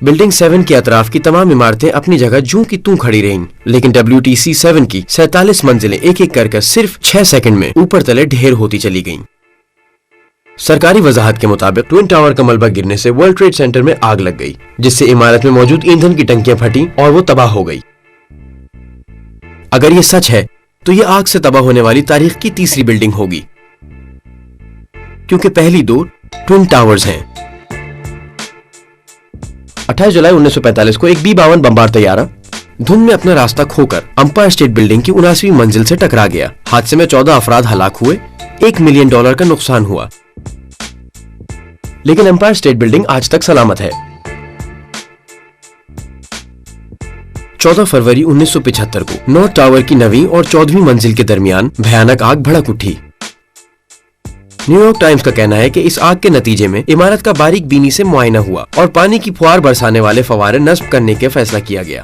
Speaker 4: بلڈنگ 7 کے اطراف کی تمام عمارتیں اپنی جگہ جوں کی توں کھڑی رہیں، لیکن WTC 7 کی 47 منزلیں ایک ایک کر صرف 6 سیکنڈ میں اوپر تلے ڈھیر ہوتی چلی گئیں. سرکاری وضاحت کے مطابق ٹوئن ٹاور کا ملبہ گرنے سے ورلڈ ٹریڈ سینٹر میں آگ لگ گئی، جس سے عمارت میں موجود ایندھن کی ٹنکیاں پھٹیں اور وہ تباہ ہو گئی. اگر یہ سچ ہے تو یہ آگ سے تباہ ہونے والی تاریخ کی تیسری بلڈنگ ہوگی، کیونکہ پہلی 2 ٹوئن ٹاورز ہیں. 28 جولائی 1945 کو ایک B-52 بمبار طیارہ دھند میں اپنا راستہ کھو کر امپائر اسٹیٹ بلڈنگ کی 79ویں منزل سے ٹکرا گیا. حادثے میں 14 افراد ہلاک ہوئے، $1 ملین کا نقصان ہوا، لیکن امپائر اسٹیٹ بلڈنگ آج تک سلامت ہے. 14 فروری 1975 کو نارتھ ٹاور کی 9ویں اور 14ویں منزل کے درمیان بھیانک آگ بھڑک اٹھی. نیو یارک ٹائمز کا کہنا ہے کہ اس آگ کے نتیجے میں عمارت کا باریک بینی سے معائنہ ہوا اور پانی کی پھوار برسانے والے فوارے نصب کرنے کا فیصلہ کیا گیا.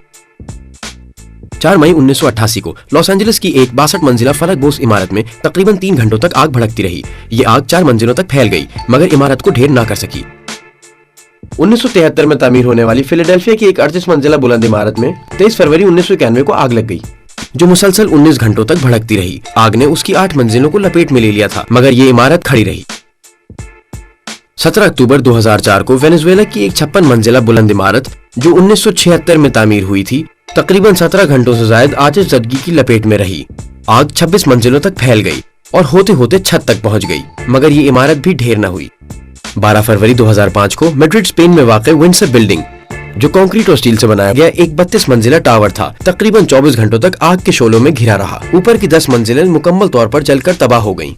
Speaker 4: 4 مئی 1988 کو لاس اینجلس کی ایک 62 منزلہ فلک بوس عمارت میں تقریباً 3 گھنٹوں تک آگ بھڑکتی رہی. یہ آگ 4 منزلوں تک پھیل گئی مگر عمارت کو ڈھیر نہ کر سکی. 1973 میں تعمیر ہونے والی فیلاڈیلفیا کی ایک 38 منزلہ بلند عمارت میں 23 فروری 1991 کو آگ لگ گئی جو مسلسل 19 گھنٹوں تک بھڑکتی رہی. آگ نے اس کی 8 منزلوں کو لپیٹ میں لے لیا تھا مگر یہ عمارت کھڑی رہی. 17 اکتوبر 2004 کو وینزویلا کی ایک 56 منزلہ بلند عمارت جو 1976 میں تعمیر ہوئی تھی تقریباً 17 گھنٹوں سے زائد آتش زدگی کی لپیٹ میں رہی. آگ 26 منزلوں تک پھیل گئی اور ہوتے ہوتے چھت تک پہنچ گئی مگر یہ عمارت بھی ڈھیر نہ ہوئی. 12 فروری 2005 کو میڈرڈ اسپین میں واقع ونڈسر بلڈنگ جو کنکریٹ اور اسٹیل سے بنایا گیا ایک 32 منزلہ ٹاور تھا تقریباً 24 گھنٹوں تک آگ کے شعلوں میں گھرا رہا. اوپر کی 10 منزلیں مکمل طور پر جل کر تباہ ہو گئیں،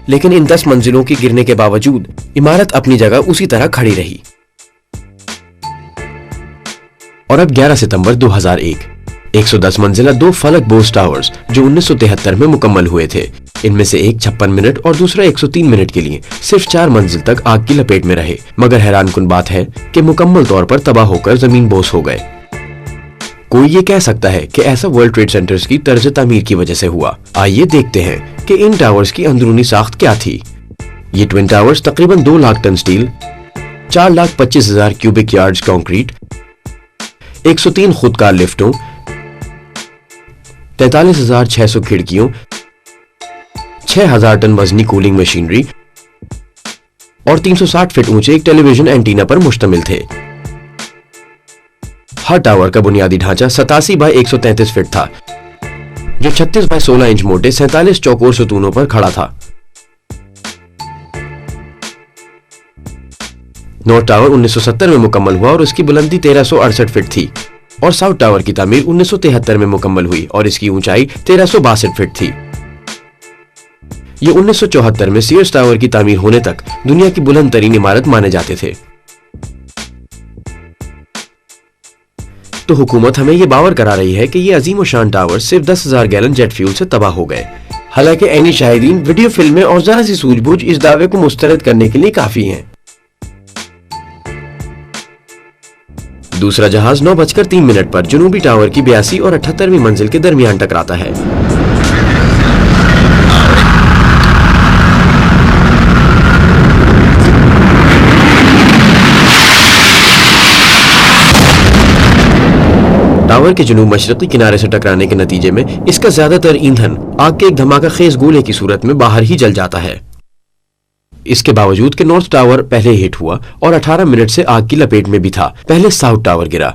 Speaker 4: لیکن ان 10 منزلوں کے گرنے کے باوجود عمارت اپنی جگہ اسی طرح کھڑی رہی. اور اب 11 ستمبر 2001 110 منزلہ 2 فلک بوس ٹاورز جو 1973 میں مکمل ہوئے تھے، ان میں سے ایک 56 منٹ اور دوسرا 103 منٹ کے لیے صرف 4 منزل تک آگ کی لپیٹ میں رہے مگر حیران کن بات ہے کہ مکمل طور پر تباہ ہو کر زمین بوس ہو گئے. کوئی یہ کہہ سکتا ہے کہ ایسا ورلڈ ٹریڈ سینٹرز کی طرز تعمیر کی وجہ سے ہوا. آئیے دیکھتے ہیں کہ ان ٹاورز کی اندرونی ساخت کیا تھی. یہ ٹوئن ٹاورز تقریباً 2 lakh ton steel, 4,25,000 cubic yards concrete, 103 خودکار لفٹوں، 43,600 کھڑکیوں، 6,000 ٹن وزنی کولنگ مشینری اور 360 فٹ اونچے ایک ٹیلی ویژن اینٹینا پر مشتمل تھے. ہر ٹاور کا بنیادی ڈھانچہ 87 بائی 133 فٹ تھا جو 36 بائی 16 انچ موٹے 47 چوکور ستونوں پر کھڑا تھا. نارتھ ٹاور 1970 میں مکمل ہوا اور اس کی بلندی 1368 فٹ تھی اور ساؤتھ ٹاور کی تعمیر 1973 میں مکمل ہوئی اور اس کی اونچائی 1362 فٹ تھی. یہ 1974 میں سیئرس ٹاور کی تعمیر ہونے تک دنیا کی بلند ترین عمارت مانے جاتے تھے. تو حکومت ہمیں یہ باور کرا رہی ہے کہ یہ عظیم و شان ٹاور صرف 10,000 گیلن جیٹ فیول سے تباہ ہو گئے. حالانکہ عینی شاہدین، ویڈیو فلمیں اور ذرا سی سوجھ بوجھ اس دعوے کو مسترد کرنے کے لیے کافی ہیں. دوسرا جہاز 9:03 پر جنوبی ٹاور کی 82 اور 78ویں منزل کے درمیان ٹکراتا ہے. टावर के जनूब मशरकी किनारे से टकराने के नतीजे में इसका ज्यादातर ईंधन आग के एक धमाका खेज गोले की सूरत में बाहर ही जल जाता है। इसके बावजूद कि नॉर्थ टावर पहले हिट हुआ और 18 मिनट से आग की लपेट में भी था, पहले साउथ टावर गिरा।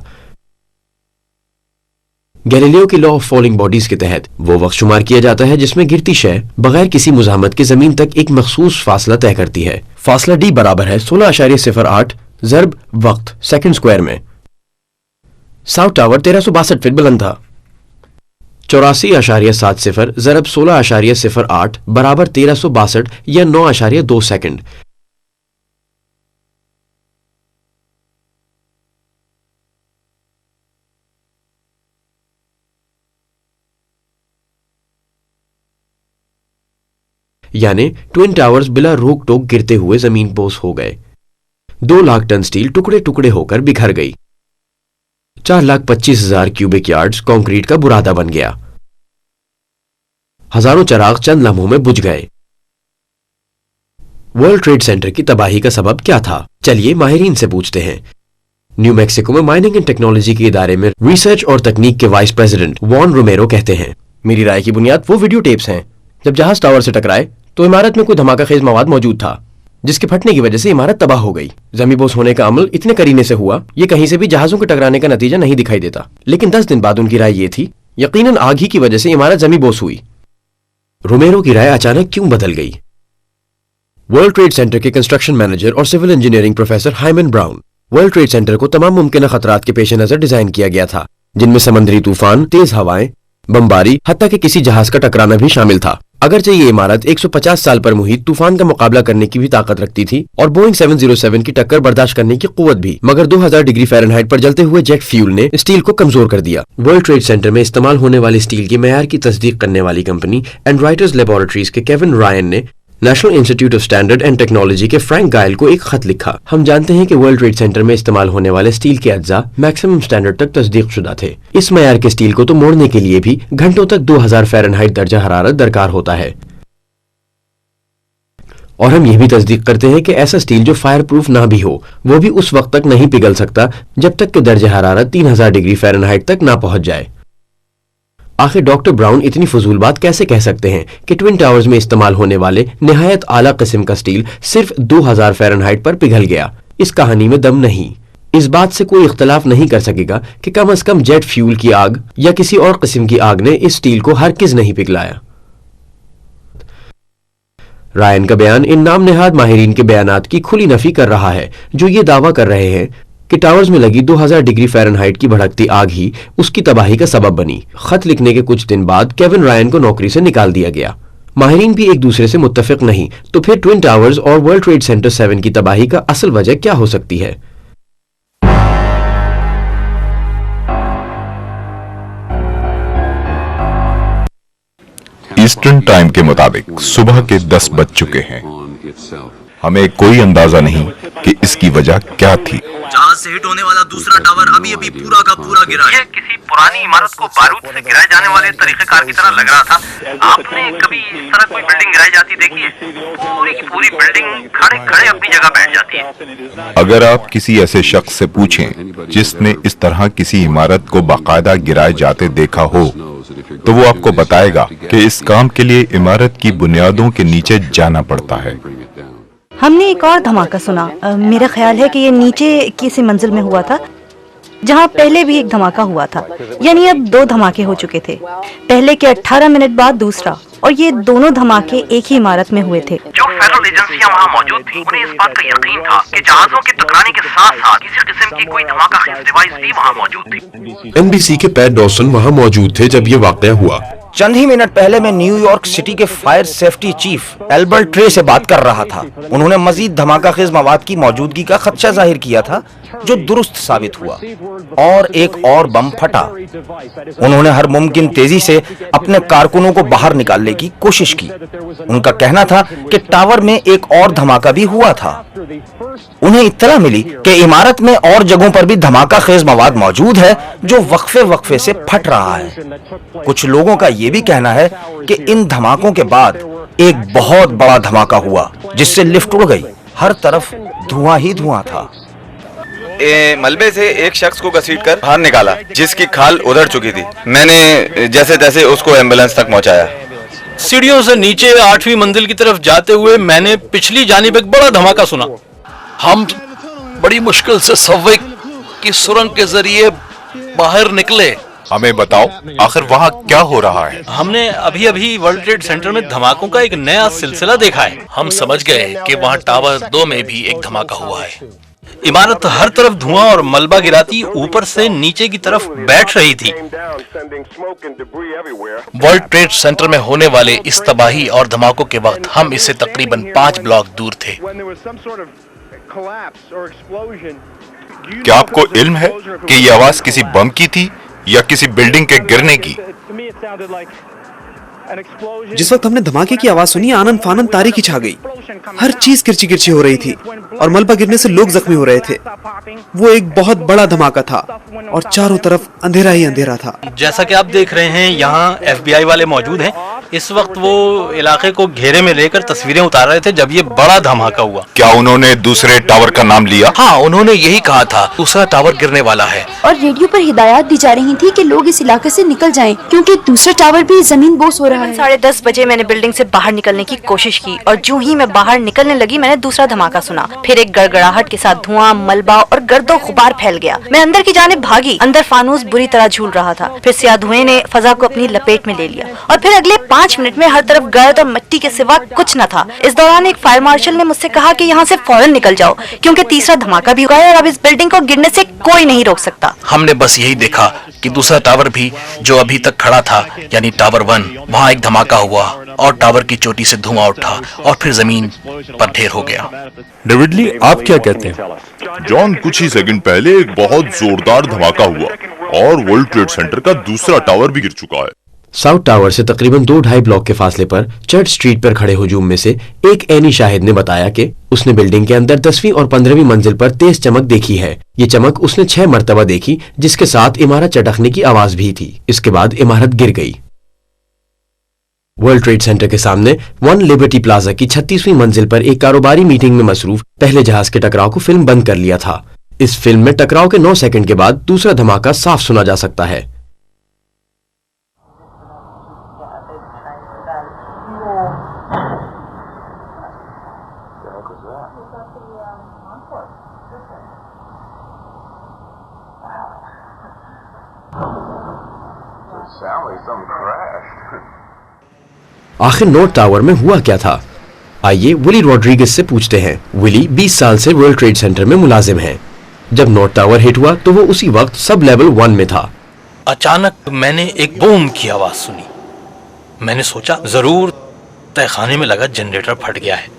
Speaker 4: गैलीलियो की लॉ ऑफ फॉलिंग बॉडीज के तहत वो वक्त शुमार किया जाता है जिसमें गिरती शय बगैर किसी मुज़ाहमत के जमीन तक एक मखसूस फासला तय करती है। फासला डी बराबर है 16.08 ज़र्ब वक्त सेकंड स्क्वायर में। साउथ टावर 1362 फीट बुलंद था। 84.70 ज़रब 16.08 बराबर 1362 या 9.2 सेकंड। यानी ट्विन टावर्स बिला रोक टोक गिरते हुए जमीन बोस हो गए। 2 लाख टन स्टील टुकड़े टुकड़े होकर बिखर गई। 4,25,000 क्यूबिक यार्ड्स कंक्रीट का बुरादा बन गया। हजारों चराग चंद लम्हों में बुझ गए। वर्ल्ड ट्रेड सेंटर की तबाही का सबब क्या था? चलिए माहिरीन से पूछते हैं। न्यू मैक्सिको में माइनिंग एंड टेक्नोलॉजी के इदारे में रिसर्च और तकनीक के वाइस प्रेसिडेंट वॉन रोमेरो कहते हैं, मेरी राय की बुनियाद वो वीडियो टेप्स हैं जब जहाज टावर से टकराए तो इमारत में कोई धमाका खेज मवाद मौजूद था जिसके फटने की वजह से इमारत तबाह हो गई। जमीबोस होने का अमल इतने करीने से हुआ ये कहीं से भी जहाजों के टकराने का नतीजा नहीं दिखाई देता। लेकिन 10 दिन बाद उनकी राय ये थी यकीनन आग ही की वजह से इमारत जमीबोस हुई। रोमेरो की राय अचानक क्यों बदल गई? वर्ल्ड ट्रेड सेंटर के कंस्ट्रक्शन मैनेजर और civil engineering professor Hyman Brown, World Trade Center को तमाम मुमकिन खतरात के पेश नजर डिजाइन किया गया था जिनमें समंदरी तूफान, तेज हवाएं, बमबारी, हत्ता कि किसी जहाज का टकराना भी शामिल था। अगरचे ये इमारत 150 साल पर मुहित तूफान का मुकाबला करने की भी ताकत रखती थी और बोइंग 707 की टक्कर बर्दाश्त करने की कुव्वत भी, मगर 2000 डिग्री फ़ारेनहाइट पर जलते हुए जेट फ्यूल ने स्टील को कमजोर कर दिया। वर्ल्ड ट्रेड सेंटर में इस्तेमाल होने वाली स्टील के मेयार की तस्दीक करने वाली कंपनी एंड्राइटर्स लेबोरेटरीज के केविन रायन ने national institute of standard and technology के फ्रैंक गायल को एक खत लिखा। हम जानते हैं कि वर्ल्ड ट्रेड सेंटर में इस्तेमाल होने वाले स्टील के अज्जा मैक्सिमम स्टैंडर्ड तक तस्दीक शुदा थे। इस मयार के स्टील को तो मोड़ने के लिए भी घंटों तक 2000 फ़ारेनहाइट दर्जा हरारत दरकार होता है और हम यह भी तस्दीक करते हैं कि ऐसा स्टील जो फायर प्रूफ ना भी हो वो भी उस वक्त तक नहीं पिघल सकता जब तक कि दर्जा हरारत 3000 डिग्री फ़ारेनहाइट तक ना पहुंच जाए। आखिर डॉक्टर ब्राउन इतनी फजूल बात कैसे कह सकते हैं कि ट्विन टावर्स में इस्तेमाल होने वाले निहायत आला किस्म का स्टील सिर्फ 2000 फ़ारेनहाइट पर पिघल गया? इस कहानी में दम नहीं। इस बात से कोई इख्तलाफ नहीं कर सकेगा कि कम अज कम जेट फ्यूल की आग या किसी और किस्म की आग ने इस स्टील को हरगिज नहीं पिघलाया। रायन का बयान इन नाम नेहाद माहिरीन के बयानात की खुली नफी कर रहा है जो ये दावा कर रहे हैं कि टावर्स में लगी 2000 डिग्री फ़ारेनहाइट की भड़कती आग ही उसकी तबाही का सबब बनी। खत लिखने के कुछ दिन बाद केविन रायन को नौकरी से निकाल दिया गया। माहिरीन भी एक दूसरे से मुत्तफिक नहीं, तो फिर ट्विन टावर्स और वर्ल्ड ट्रेड सेंटर 7 की तबाही का असल वजह क्या हो सकती है?
Speaker 9: ईस्टर्न टाइम के मुताबिक सुबह के 10 बज चुके हैं। हमें कोई अंदाजा नहीं कि इसकी वजह क्या थी।
Speaker 5: जहाज से हिट होने वाला दूसरा टावर अभी अभी पूरा का पूरा गिरा है। किसी पुरानी इमारत को बारूद से गिराए जाने वाले तरीकेकार की तरह लग रहा था। आपने कभी इस तरह कोई बिल्डिंग गिराई जाती देखी है? पूरी की पूरी बिल्डिंग खड़े खड़े अपनी जगह बैठ जाती है।
Speaker 9: अगर आप किसी ऐसे शख्स से पूछें जिसने इस तरह किसी इमारत को बाकायदा गिराए जाते देखा हो तो वो आपको बताएगा कि इस काम के लिए इमारत की बुनियादों के नीचे जाना पड़ता है।
Speaker 14: हमने एक और धमाका सुना। मेरा ख्याल है कि ये नीचे किसी मंजिल में हुआ था जहां पहले भी एक धमाका हुआ था, यानी अब 2 धमाके हो चुके थे। पहले के 18 मिनट बाद दूसरा, और ये दोनों धमाके एक ही इमारत में हुए थे।
Speaker 5: जो फेडरल एजेंसियां वहां मौजूद थी उन्हें इस बात का यकीन था कि जहाजों के टकराने के साथ साथ किसी किस्म की कोई धमाका खेज डिवाइस भी वहां मौजूद थी।
Speaker 15: एनबीसी के पैट डॉसन वहां मौजूद थे जब ये वाकया हुआ।
Speaker 12: चंद ही मिनट पहले मैं न्यूयॉर्क सिटी के fire safety chief Albert tray से बात कर रहा था। उन्होंने मजीद धमाका खेज मवाद की मौजूदगी का खदशा जाहिर किया था जो दुरुस्त साबित हुआ और एक और बम फटा। उन्होंने हर मुमकिन तेजी से अपने कारकुनों को बाहर निकालने की कोशिश की। उनका कहना था कि टावर में एक और धमाका भी हुआ था। उन्हें इत्तला मिली कि इमारत में और जगहों पर भी धमाका खेज मवाद मौजूद है जो वक्फे वक्फे से फट रहा है। कुछ लोगों का यह भी कहना है कि इन धमाकों के बाद एक बहुत बड़ा धमाका हुआ जिससे लिफ्ट उड़ गई। हर तरफ धुआं ही धुआं था।
Speaker 10: मलबे से एक शख्स को घसीटकर बाहर निकाला जिसकी खाल उधड़ चुकी थी। मैंने जैसे तैसे उसको एम्बुलेंस तक पहुंचाया।
Speaker 11: सीढ़ियों से नीचे 8वीं मंजिल की तरफ जाते हुए मैंने पिछली जानिब एक बड़ा धमाका सुना।
Speaker 16: हम बड़ी मुश्किल से सबवे की सुरंग के जरिए बाहर निकले।
Speaker 6: हमें बताओ आखिर वहाँ क्या हो रहा है?
Speaker 11: हमने अभी अभी वर्ल्ड ट्रेड सेंटर में धमाकों का एक नया सिलसिला देखा है।
Speaker 16: हम समझ गए कि वहाँ टावर 2 में भी एक धमाका हुआ है।
Speaker 11: इमारत हर तरफ धुआं और मलबा गिराती ऊपर से नीचे की तरफ बैठ रही थी।
Speaker 16: वर्ल्ड ट्रेड सेंटर में होने वाले इस तबाही और धमाकों के वक्त हम इससे तकरीबन 5 ब्लॉक दूर थे।
Speaker 6: क्या आपको इल्म है कि ये आवाज किसी बम की थी या किसी बिल्डिंग के गिरने की?
Speaker 17: जिस वक्त हमने धमाके की आवाज सुनी, आनन फानन तारीकी छा गई। हर चीज किरची किरची हो रही थी और मलबा गिरने से लोग जख्मी हो रहे थे। वो एक बहुत बड़ा धमाका था और चारों तरफ अंधेरा ही अंधेरा था।
Speaker 11: जैसा कि आप देख रहे हैं, यहाँ FBI वाले मौजूद हैं। इस वक्त वो इलाके को घेरे में लेकर तस्वीरें उतार रहे थे जब ये बड़ा धमाका हुआ।
Speaker 6: क्या उन्होंने दूसरे टावर का नाम लिया?
Speaker 16: हाँ, उन्होंने यही कहा था, दूसरा टावर गिरने वाला है।
Speaker 8: और रेडियो पर हिदायत दी जा रही थी कि लोग इस इलाके से निकल जाएं क्योंकि दूसरा टावर भी जमीन बोस हो रहा है।
Speaker 14: 10:30 बजे मैंने बिल्डिंग से बाहर निकलने की कोशिश की और जो ही मैं बाहर निकलने लगी मैंने दूसरा धमाका सुना। फिर एक गड़गड़ाहट के साथ धुआं, मलबा और गर्दो गुबार फैल गया। मैं अंदर की जानिब भागी। अंदर फानूस बुरी तरह झूल रहा था। फिर स्याह धुएं ने फजा को अपनी लपेट में ले लिया और फिर अगले 5 मिनट में हर तरफ गर्द और मिट्टी के सिवा कुछ न था। इस दौरान एक फायर मार्शल ने मुझसे कहा कि यहाँ से फौरन निकल जाओ क्योंकि तीसरा धमाका भी हुआ है और अब इस बिल्डिंग को गिरने से कोई नहीं रोक सकता।
Speaker 16: हमने बस यही देखा कि दूसरा टावर भी जो अभी तक खड़ा था, यानी टावर 1, वहाँ एक धमाका हुआ और टावर की चोटी से धुआं उठा और फिर जमीन पर ढेर हो गया।
Speaker 6: डेविड ली, आप क्या कहते हैं? जॉन, कुछ ही सेकंड पहले एक बहुत जोरदार धमाका हुआ और वर्ल्ड ट्रेड सेंटर का दूसरा टावर भी गिर चुका है।
Speaker 4: साउथ टावर से तकरीबन 2-2.5 ब्लॉक के फासले पर चर्च स्ट्रीट पर खड़े हुजूम में से एक एनी शाहिद ने बताया कि उसने बिल्डिंग के अंदर 10वीं और 15वीं मंजिल पर तेज चमक देखी है। ये चमक उसने 6 मरतबा देखी, जिसके साथ इमारत चटकने की आवाज भी थी। इसके बाद इमारत गिर गई। वर्ल्ड ट्रेड सेंटर के सामने 1 लिबर्टी प्लाजा की 36वीं मंजिल पर एक कारोबारी मीटिंग में मसरूफ पहले जहाज के टकराव को फिल्म बंद कर लिया था। इस फिल्म में टकराव के 9 सेकंड के बाद दूसरा धमाका साफ सुना जा सकता है। आखिर नॉर्थ टावर में हुआ क्या था? आइए विली रॉड्रिगेज से पूछते हैं। विली 20 साल से वर्ल्ड ट्रेड सेंटर में मुलाजिम हैं। जब नॉर्थ टावर हिट हुआ तो वो उसी वक्त सब लेवल 1 में था।
Speaker 11: अचानक मैंने एक बूम की आवाज सुनी। मैंने सोचा जरूर तहखाने में लगा जनरेटर फट गया है।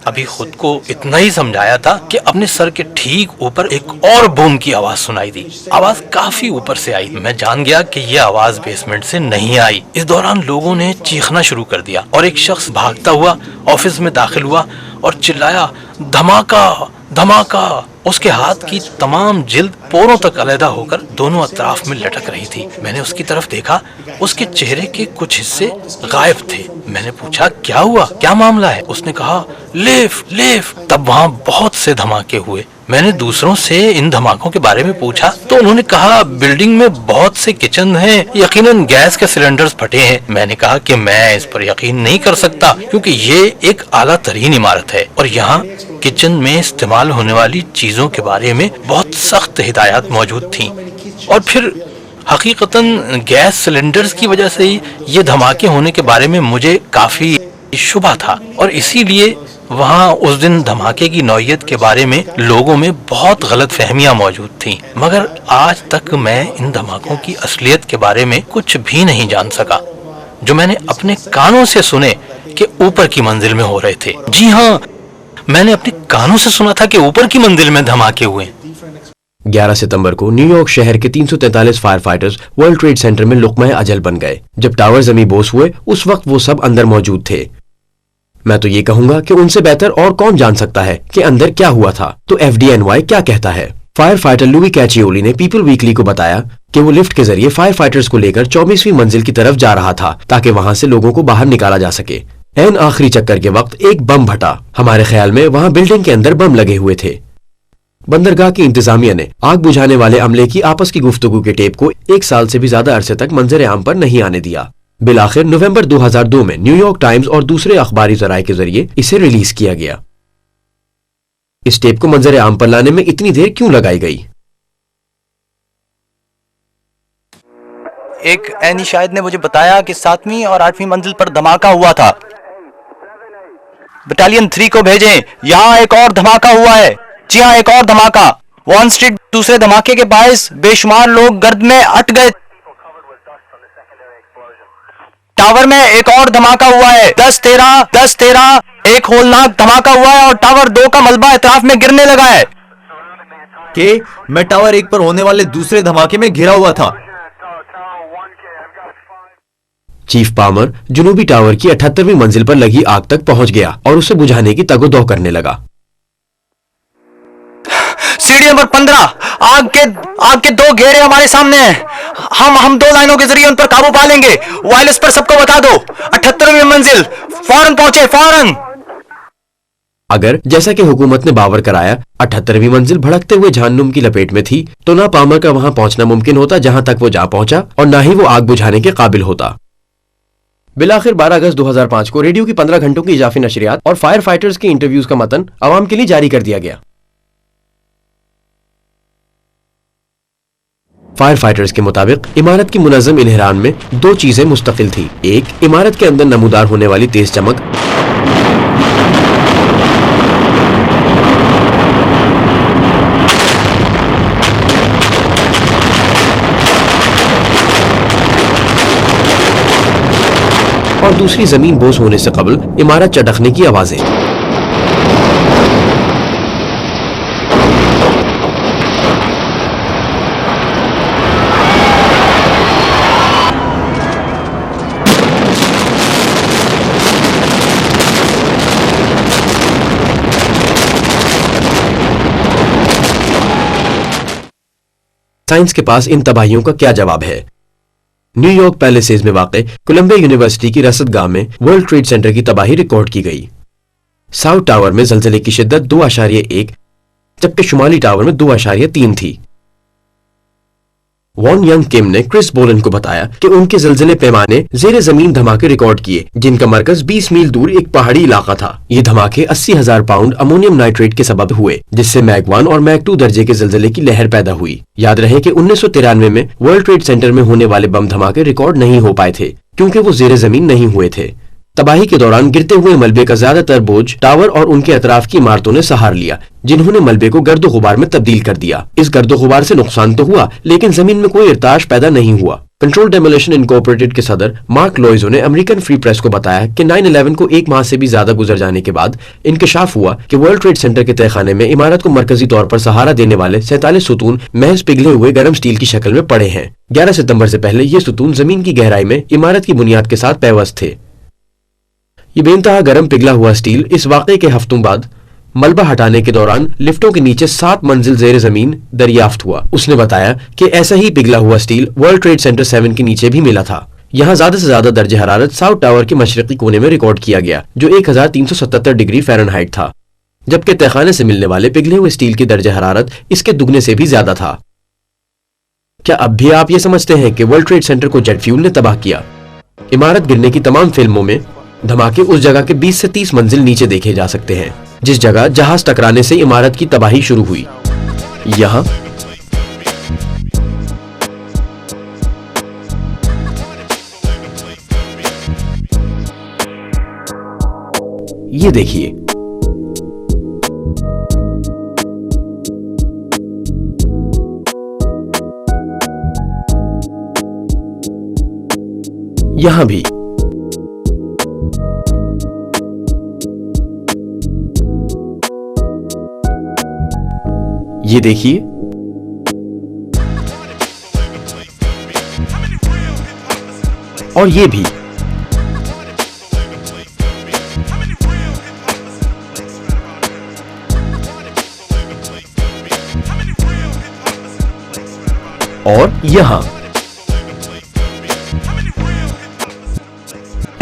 Speaker 11: अभी खुद को इतना ही समझाया था कि अपने सर के ठीक ऊपर एक और बूम की आवाज सुनाई दी। आवाज काफी ऊपर से आई। मैं जान गया कि यह आवाज बेसमेंट से नहीं आई। इस दौरान लोगों ने चीखना शुरू कर दिया और एक शख्स भागता हुआ ऑफिस में दाखिल हुआ और चिल्लाया, धमाका धमाका। उसके हाथ की तमाम जिल्द पोरों तक अलहदा होकर दोनों अतराफ में लटक रही थी। मैंने उसकी तरफ देखा, उसके चेहरे के कुछ हिस्से गायब थे। मैंने पूछा, क्या हुआ, क्या मामला है? उसने कहा, लेफ लेफ। तब वहाँ बहुत से धमाके हुए। मैंने दूसरों से इन धमाकों के बारे में पूछा तो उन्होंने कहा, बिल्डिंग में बहुत से किचन हैं, यकीनन गैस के सिलेंडर्स फटे हैं। मैंने कहा कि मैं इस पर यकीन नहीं कर सकता क्योंकि ये एक आला तरीन इमारत है और यहाँ किचन में इस्तेमाल होने वाली चीजों के बारे में बहुत सख्त हिदायत मौजूद थी। और फिर हकीकतन गैस सिलेंडर्स की वजह से ये धमाके होने के बारे में मुझे काफी शुबा था और इसीलिए वहाँ उस दिन धमाके की नौयत के बारे में लोगों में बहुत गलत फहमियां मौजूद थीं। मगर आज तक मैं इन धमाकों की असलियत के बारे में कुछ भी नहीं जान सका, जो मैंने अपने कानों से सुने कि ऊपर की मंजिल में हो रहे थे। जी हाँ, मैंने अपने कानों से सुना था कि ऊपर की मंजिल में धमाके हुए।
Speaker 4: 11 सितंबर को न्यूयॉर्क शहर के 343 fire fighters world Trade centre में लुक़मा अजल बन गए। जब टावर जमी बोस हुए उस वक्त वो सब अंदर मौजूद थे। मैं तो ये कहूंगा कि उनसे बेहतर और कौन जान सकता है कि अंदर क्या हुआ था। तो FDNY क्या कहता है? फायर फाइटर लुई कैचियोली ने पीपल वीकली को बताया कि वो लिफ्ट के जरिए फायर फाइटर्स को लेकर 24वीं मंजिल की तरफ जा रहा था ताकि वहां से लोगों को बाहर निकाला जा सके। एन आखिरी चक्कर के वक्त एक बम फटा। हमारे ख्याल में वहां बिल्डिंग के अंदर बम लगे हुए थे। बंदरगाह की इंतजामिया ने आग बुझाने वाले अमले की आपस की गुफ्तगू के टेप को 1 साल से भी ज्यादा अरसे तक मंजर आम पर नहीं आने दिया। बिलाखिर नवंबर 2002 में न्यूयॉर्क टाइम्स और दूसरे अखबारी जराए के जरिए इसे रिलीज किया गया। इस टेप को मंजर आम पर लाने में इतनी देर क्यों लगाई गई?
Speaker 18: एक ऐनी शाहिद ने मुझे बताया कि 7वीं और 8वीं मंजिल पर धमाका हुआ था। बटालियन 3 को भेजें, यहाँ एक और धमाका हुआ है। जी हाँ, एक और धमाका। वॉन स्ट्रीट दूसरे धमाके के बायस बेशुमार लोग गर्द में अट गए। टावर में एक और धमाका हुआ है। 10-13 एक होलनाक धमाका हुआ है और टावर 2 का मलबा इतराफ में गिरने लगा है।
Speaker 19: कि मैं टावर 1 पर होने वाले दूसरे धमाके में घिरा हुआ था।
Speaker 4: चीफ पामर जुनूबी टावर की 78वीं मंजिल पर लगी आग तक पहुंच गया और उसे बुझाने की तगोदो करने लगा।
Speaker 18: सीढ़ी नंबर 15, आग के 2 घेरे हमारे सामने हैं। हम 2 लाइनों के जरिए उन पर काबू पा लेंगे। वायरलेस पर सबको बता दो, 78वीं मंजिल, फौरन पहुंचे, फौरन।
Speaker 4: अगर जैसा कि हुकूमत ने बावर कराया 78वीं मंजिल भड़कते हुए जहन्नुम की लपेट में थी, तो ना पामर का वहां पहुंचना मुमकिन होता जहां तक वो जा पहुंचा और ना ही वो आग बुझाने के काबिल होता। बिलाखिर 12 अगस्त 2005 को रेडियो की 15 घंटों की इजाफी नशरियात और फायर फाइटर्स की इंटरव्यूज का मतन अवाम के लिए जारी कर दिया गया। फायर फाइटर्स के मुताबिक इमारत की मुनज़्ज़म इन्हिरान में 2 चीजें मुस्तकिल थी। एक, इमारत के अंदर नमूदार होने वाली तेज चमक, और दूसरी जमीन बोझ होने से कबल इमारत चटकने की आवाजें। साइंस के पास इन तबाहियों का क्या जवाब है? न्यूयॉर्क पैलेसेस में वाक़े कोलंबिया यूनिवर्सिटी की रसदगाह में वर्ल्ड ट्रेड सेंटर की तबाही रिकॉर्ड की गई। साउथ टावर में जलजले की शिद्दत 2.1 जबकि शुमाली टावर में 2.3 थी। वॉन यंग किम ने क्रिस बोलन को बताया कि उनके जलजले पैमाने जेरे जमीन धमाके रिकॉर्ड किए जिनका मरकज 20 मील दूर एक पहाड़ी इलाका था। ये धमाके 80,000 पाउंड अमोनियम नाइट्रेट के सबब हुए, जिससे मैग 1 और मैग 2 दर्जे के जलजले की लहर पैदा हुई। याद रहे कि 1993 में वर्ल्ड ट्रेड सेंटर में होने वाले बम धमाके रिकॉर्ड नहीं हो पाए थे क्योंकि वो जेरे जमीन नहीं हुए थे। तबाही के दौरान गिरते हुए मलबे का ज्यादातर बोझ टावर और उनके अतराफ की इमारतों ने सहार लिया, जिन्होंने मलबे को गर्दो गुबार में तब्दील कर दिया। इस गर्दो गुबार से नुकसान तो हुआ, लेकिन जमीन में कोई इर्ताश पैदा नहीं हुआ। कंट्रोल डेमोलिशन इनकॉर्पोरेटेड के सदर मार्क लॉइजो ने अमेरिकन फ्री प्रेस को बताया कि 9/11 को 1 माह से भी ज्यादा गुजर जाने के बाद इंकशाफ हुआ कि वर्ल्ड ट्रेड सेंटर के तहखाने में इमारत को मरकजी तौर पर सहारा देने वाले 47 सुतून महज पिघले हुए गर्म स्टील की शक्ल में पड़े हैं। 11 सितंबर से पहले ये सुतून जमीन की गहराई में इमारत की बुनियाद के साथ पैवस्त थे। ये बेइंतहा गर्म पिघला हुआ स्टील इस वाक़े के हफ्तों बाद मलबा हटाने के दौरान लिफ्टों के नीचे 7 मंजिल जेर जमीन दरियाफ्त हुआ। उसने बताया कि ऐसा ही पिघला हुआ स्टील वर्ल्ड ट्रेड सेंटर 7 के नीचे भी मिला था। यहाँ ज्यादा से ज्यादा दर्जे हरारत साउथ टावर के मशरकी कोने में रिकॉर्ड किया गया जो 1377 डिग्री फ़ारेनहाइट था, जबकि तहखाने से मिलने वाले पिघले हुए स्टील की दर्जे हरारत इसके दुगने से भी ज्यादा था। क्या अब भी आप ये समझते हैं कि वर्ल्ड ट्रेड सेंटर को जेट फ्यूल ने तबाह किया? इमारत गिरने की तमाम फिल्मों में धमाके उस जगह के 20 से 30 मंजिल नीचे देखे जा सकते हैं जिस जगह जहाज टकराने से इमारत की तबाही शुरू हुई। यहां ये देखिए, यहां भी ये देखिए, और ये भी। और यहां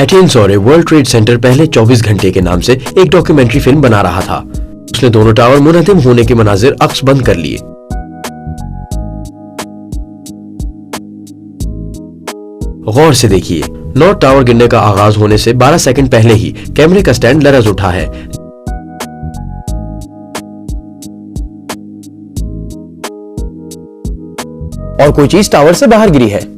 Speaker 4: एटेन सोरे वर्ल्ड ट्रेड सेंटर पहले 24 घंटे के नाम से एक डॉक्यूमेंट्री फिल्म बना रहा था। उसने दोनों टावर मुनहदिम होने के मनाजिर अक्स बंद कर लिए। गौर से देखिए, नॉर्थ टावर गिरने का आगाज होने से 12 सेकंड पहले ही कैमरे का स्टैंड लरज उठा है। और कोई चीज टावर से बाहर गिरी है।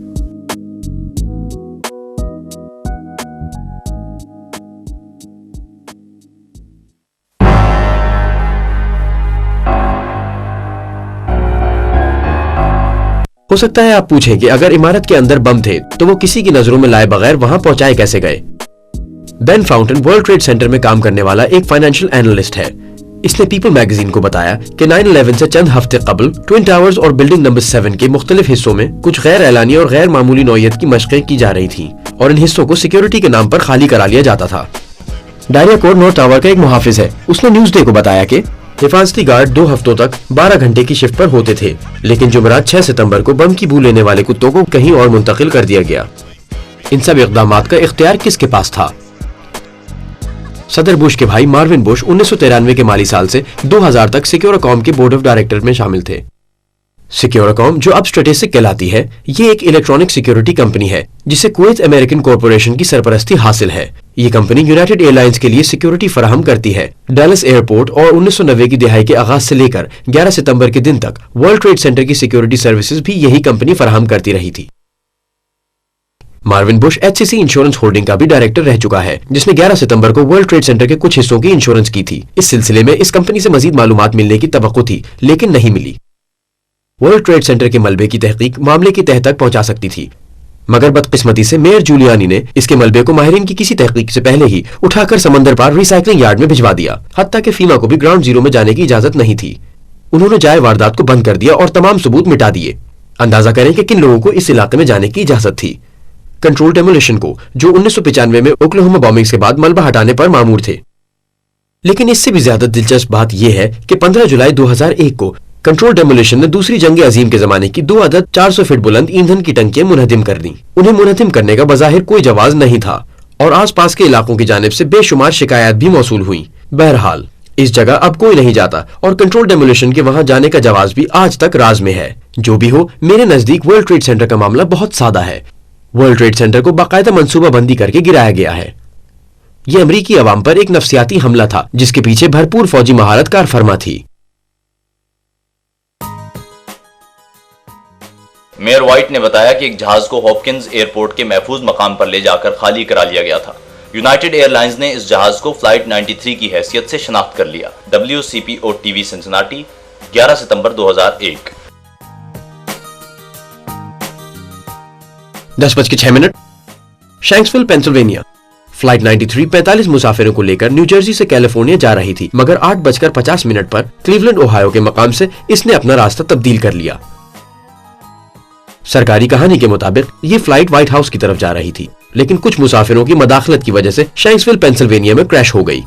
Speaker 4: हो सकता है आप पूछें कि अगर इमारत के अंदर बम थे तो वो किसी की नजरों में लाए बगैर वहां पहुंचाए कैसे गए। Ben fountain world Trade centre में काम करने वाला एक फाइनेंशियल एनालिस्ट है। इसने पीपल मैगजीन को बताया कि 9/11 से चंद हफ्ते कबल ट्विन टावर्स और बिल्डिंग नंबर 7 के मुख्तलिफ हिस्सों में कुछ गैर एलानी और गैर मामूली नौयत की मशक़ें की जा रही थी और इन हिस्सों को सिक्योरिटी के नाम पर खाली करा लिया जाता था। डायरिया कोर नॉर्थ टावर का एक मुहाफिज है। उसने न्यूज डे को बताया कि हिफाजती गार्ड 2 हफ्तों तक 12 घंटे की शिफ्ट पर होते थे, लेकिन जुमेरात 6 सितंबर को बम की बू लेने वाले कुत्तों को कहीं और मुंतकिल कर दिया गया। इन सब इक़दामात का इख्तियार किसके पास था? सदर बुश के भाई मार्विन बुश 1993 के माली साल से 2000 तक सिक्योरकॉम के बोर्ड ऑफ डायरेक्टर में शामिल थे। सिक्योरकॉम, जो अब स्ट्रेटेजिक कहलाती है, ये एक इलेक्ट्रॉनिक सिक्योरिटी कंपनी है जिसे कुवैत अमेरिकन कॉरपोरेशन की सरपरस्ती हासिल है। ये कंपनी यूनाइटेड एयरलाइंस के लिए सिक्योरिटी फराहम करती है। डैलस एयरपोर्ट और 1990 की दिहाई के आगाज से लेकर 11 सितंबर के दिन तक वर्ल्ड ट्रेड सेंटर की सिक्योरिटी सर्विसेज भी यही कंपनी फराहम करती रही थी। Marvin Bush HCC insurance holding का भी डायरेक्टर रह चुका है, जिसने 11 सितंबर को वर्ल्ड ट्रेड सेंटर के कुछ हिस्सों की इंश्योरेंस की थी। इस सिलसिले में इस कंपनी से मजीद मालूमात मिलने की तवक्को थी, लेकिन नहीं मिली। वर्ल्ड ट्रेड सेंटर के मलबे की तहकीक मामले की तह तक पहुंचा सकती थी, मगर बदकिस्मती से मेयर जूलियानी ने इसके मलबे को माहिरीन की किसी तहकीक से पहले ही उठाकर समंदर पार रिसाइकलिंग यार्ड में भिजवा दिया। हत्ता कि फीमा को भी ग्राउंड जीरो में जाने की इजाजत नहीं थी। उन्होंने जाए वारदात को बंद कर दिया और तमाम सबूत मिटा दिए। अंदाजा करें कि किन लोगों को इस इलाके में जाने की इजाजत थी। कंट्रोल डेमोलिशन को, जो 1995 में ओक्लाहोमा बॉम्बिंग्स के बाद मलबा हटाने पर मामूर थे। लेकिन इससे भी ज्यादा दिलचस्प बात यह है कि 15 जुलाई 2001 को कंट्रोल डेमोलिशन ने दूसरी जंग अजीम के जमाने की 2 अदद 400 फीट बुलंद ईंधन की टंकियां मुनहदिम कर दी। उन्हें मुनहदिम करने का बज़ाहिर कोई जवाज नहीं था और आसपास के इलाकों की जानिब से बेशुमार शिकायत भी मौसूल हुई। बहरहाल इस जगह अब कोई नहीं जाता और कंट्रोल डेमोलिशन के वहां जाने का जवाज भी आज तक राज में है। जो भी हो, मेरे नजदीक वर्ल्ड ट्रेड सेंटर का मामला बहुत सादा है। वर्ल्ड ट्रेड सेंटर को बाकायदा मंसूबा बंदी करके गिराया गया है। यह अमरीकी अवाम पर एक नफ्सियाती हमला था जिसके पीछे भरपूर फौजी महारत कार फरमा थी।
Speaker 3: मेयर व्हाइट ने बताया कि एक जहाज को हॉपकिंस एयरपोर्ट के महफूज मकाम पर ले जाकर खाली करा लिया गया था। यूनाइटेड एयरलाइंस ने इस जहाज को फ्लाइट 93 की हैसियत से शनाख्त कर लिया। WCPO TV सिंसिनाटी, 11 सितंबर 2001।
Speaker 4: 10:06 शैंक्सविल, पेंसिल्वेनिया। फ्लाइट 93 45 मुसाफिरों को लेकर न्यू जर्सी से कैलिफोर्निया जा रही थी, मगर 8:50 पर क्लीवलैंड ओहायो के मकाम से इसने अपना रास्ता तब्दील कर लिया। सरकारी कहानी के मुताबिक ये फ्लाइट व्हाइट हाउस की तरफ जा रही थी, लेकिन कुछ मुसाफिरों की मदाखलत की वजह से शैंक्सविल, पेंसिल्वेनिया में क्रैश हो गई।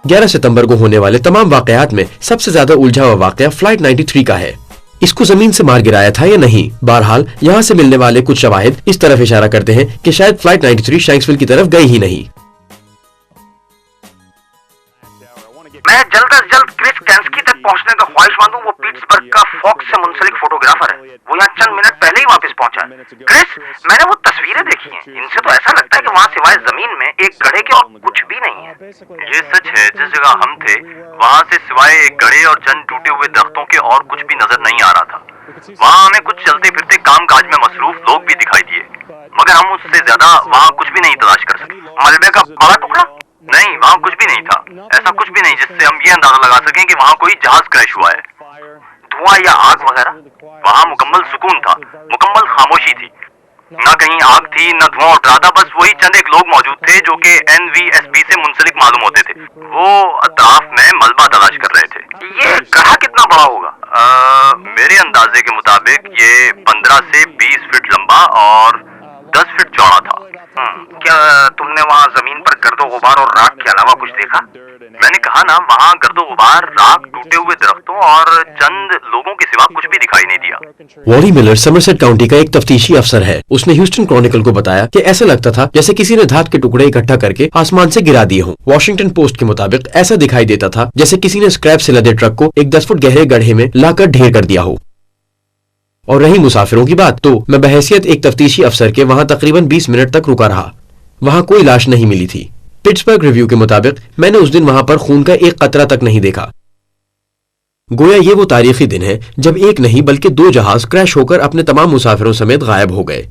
Speaker 4: 11 सितंबर को होने वाले तमाम वाकयात में सबसे ज्यादा उलझा हुआ वाकया फ्लाइट 93 का है। इसको जमीन से मार गिराया था या नहीं? बहरहाल यहाँ से मिलने वाले कुछ शवाहिद इस तरफ इशारा करते हैं कि शायद फ्लाइट 93 शैंक्सविल की तरफ गई ही नहीं।
Speaker 5: मैं जल्द अज जल्द क्रिस कैंस्की तक पहुंचने का ख्वाहिशमंद हूँ। वो पिट्सबर्ग का फॉक्स से मुंसलिक फोटोग्राफर है। वो यहाँ चंद मिनट पहले ही वापस पहुंचा है। क्रिस, मैंने वो तस्वीरें देखी हैं। इनसे तो ऐसा लगता है कि वहाँ सिवाय जमीन में एक गड्ढे के और कुछ भी नहीं है। ये सच है, जिस जगह हम थे वहाँ से सिवाय एक गड्ढे और चंद टूटे हुए दरख्तों के और कुछ भी नजर नहीं आ रहा था। वहाँ हमें कुछ चलते फिरते काम काज में मसरूफ लोग भी दिखाई दिए, मगर हम उससे ज्यादा वहाँ कुछ भी नहीं तलाश कर सके। मलबे का बड़ा टुकड़ा? नहीं, वहाँ कुछ भी नहीं था। ऐसा कुछ भी नहीं जिससे हम ये अंदाजा लगा सकें कि वहाँ कोई जहाज क्रैश हुआ है। धुआं या आग वगैरह? वहाँ मुकम्मल सुकून था, मुकम्मल खामोशी थी। न कहीं आग थी, न धुआं उठ रहा था। बस वही चंद एक लोग मौजूद थे जो कि NVSB से मुंसलिक मालूम होते थे। वो अतराफ में मलबा तलाश कर रहे थे। ये गड्ढा कितना बड़ा होगा? मेरे अंदाजे के मुताबिक ये 15 से 20 फीट लंबा और 10 फीट चौड़ा था। क्या तुमने वहाँ जमीन पर गर्दो गुबार और राख के अलावा कुछ देखा? मैंने कहा जहाँ ना वहाँ गर्दो गुबार, राख, टूटे हुए दरख्तों और चंद लोगों के सिवा कुछ भी दिखाई नहीं दिया।
Speaker 4: वॉरी मिलर समरसेट काउंटी का एक तफ्तीशी अफसर है। उसने ह्यूस्टन क्रॉनिकल को बताया कि ऐसा लगता था जैसे किसी ने धात के टुकड़े इकट्ठा करके आसमान से गिरा दिए हों। वॉशिंगटन पोस्ट के मुताबिक ऐसा दिखाई देता था जैसे किसी ने स्क्रैप से लदे ट्रक को एक 10 फुट गहरे गड्ढे में लाकर ढेर कर दिया हो। और रही मुसाफिरों की बात, तो मैं बहैसियत एक तफ्तीशी अफसर के वहां तकरीबन 20 मिनट तक रुका रहा। वहां कोई लाश नहीं मिली थी। पिट्सबर्ग रिव्यू के मुताबिक मैंने उस दिन वहां पर खून का एक कतरा तक नहीं देखा। गोया ये वो तारीखी दिन है जब एक नहीं बल्कि 2 जहाज क्रैश होकर अपने तमाम मुसाफिरों समेत गायब हो गए।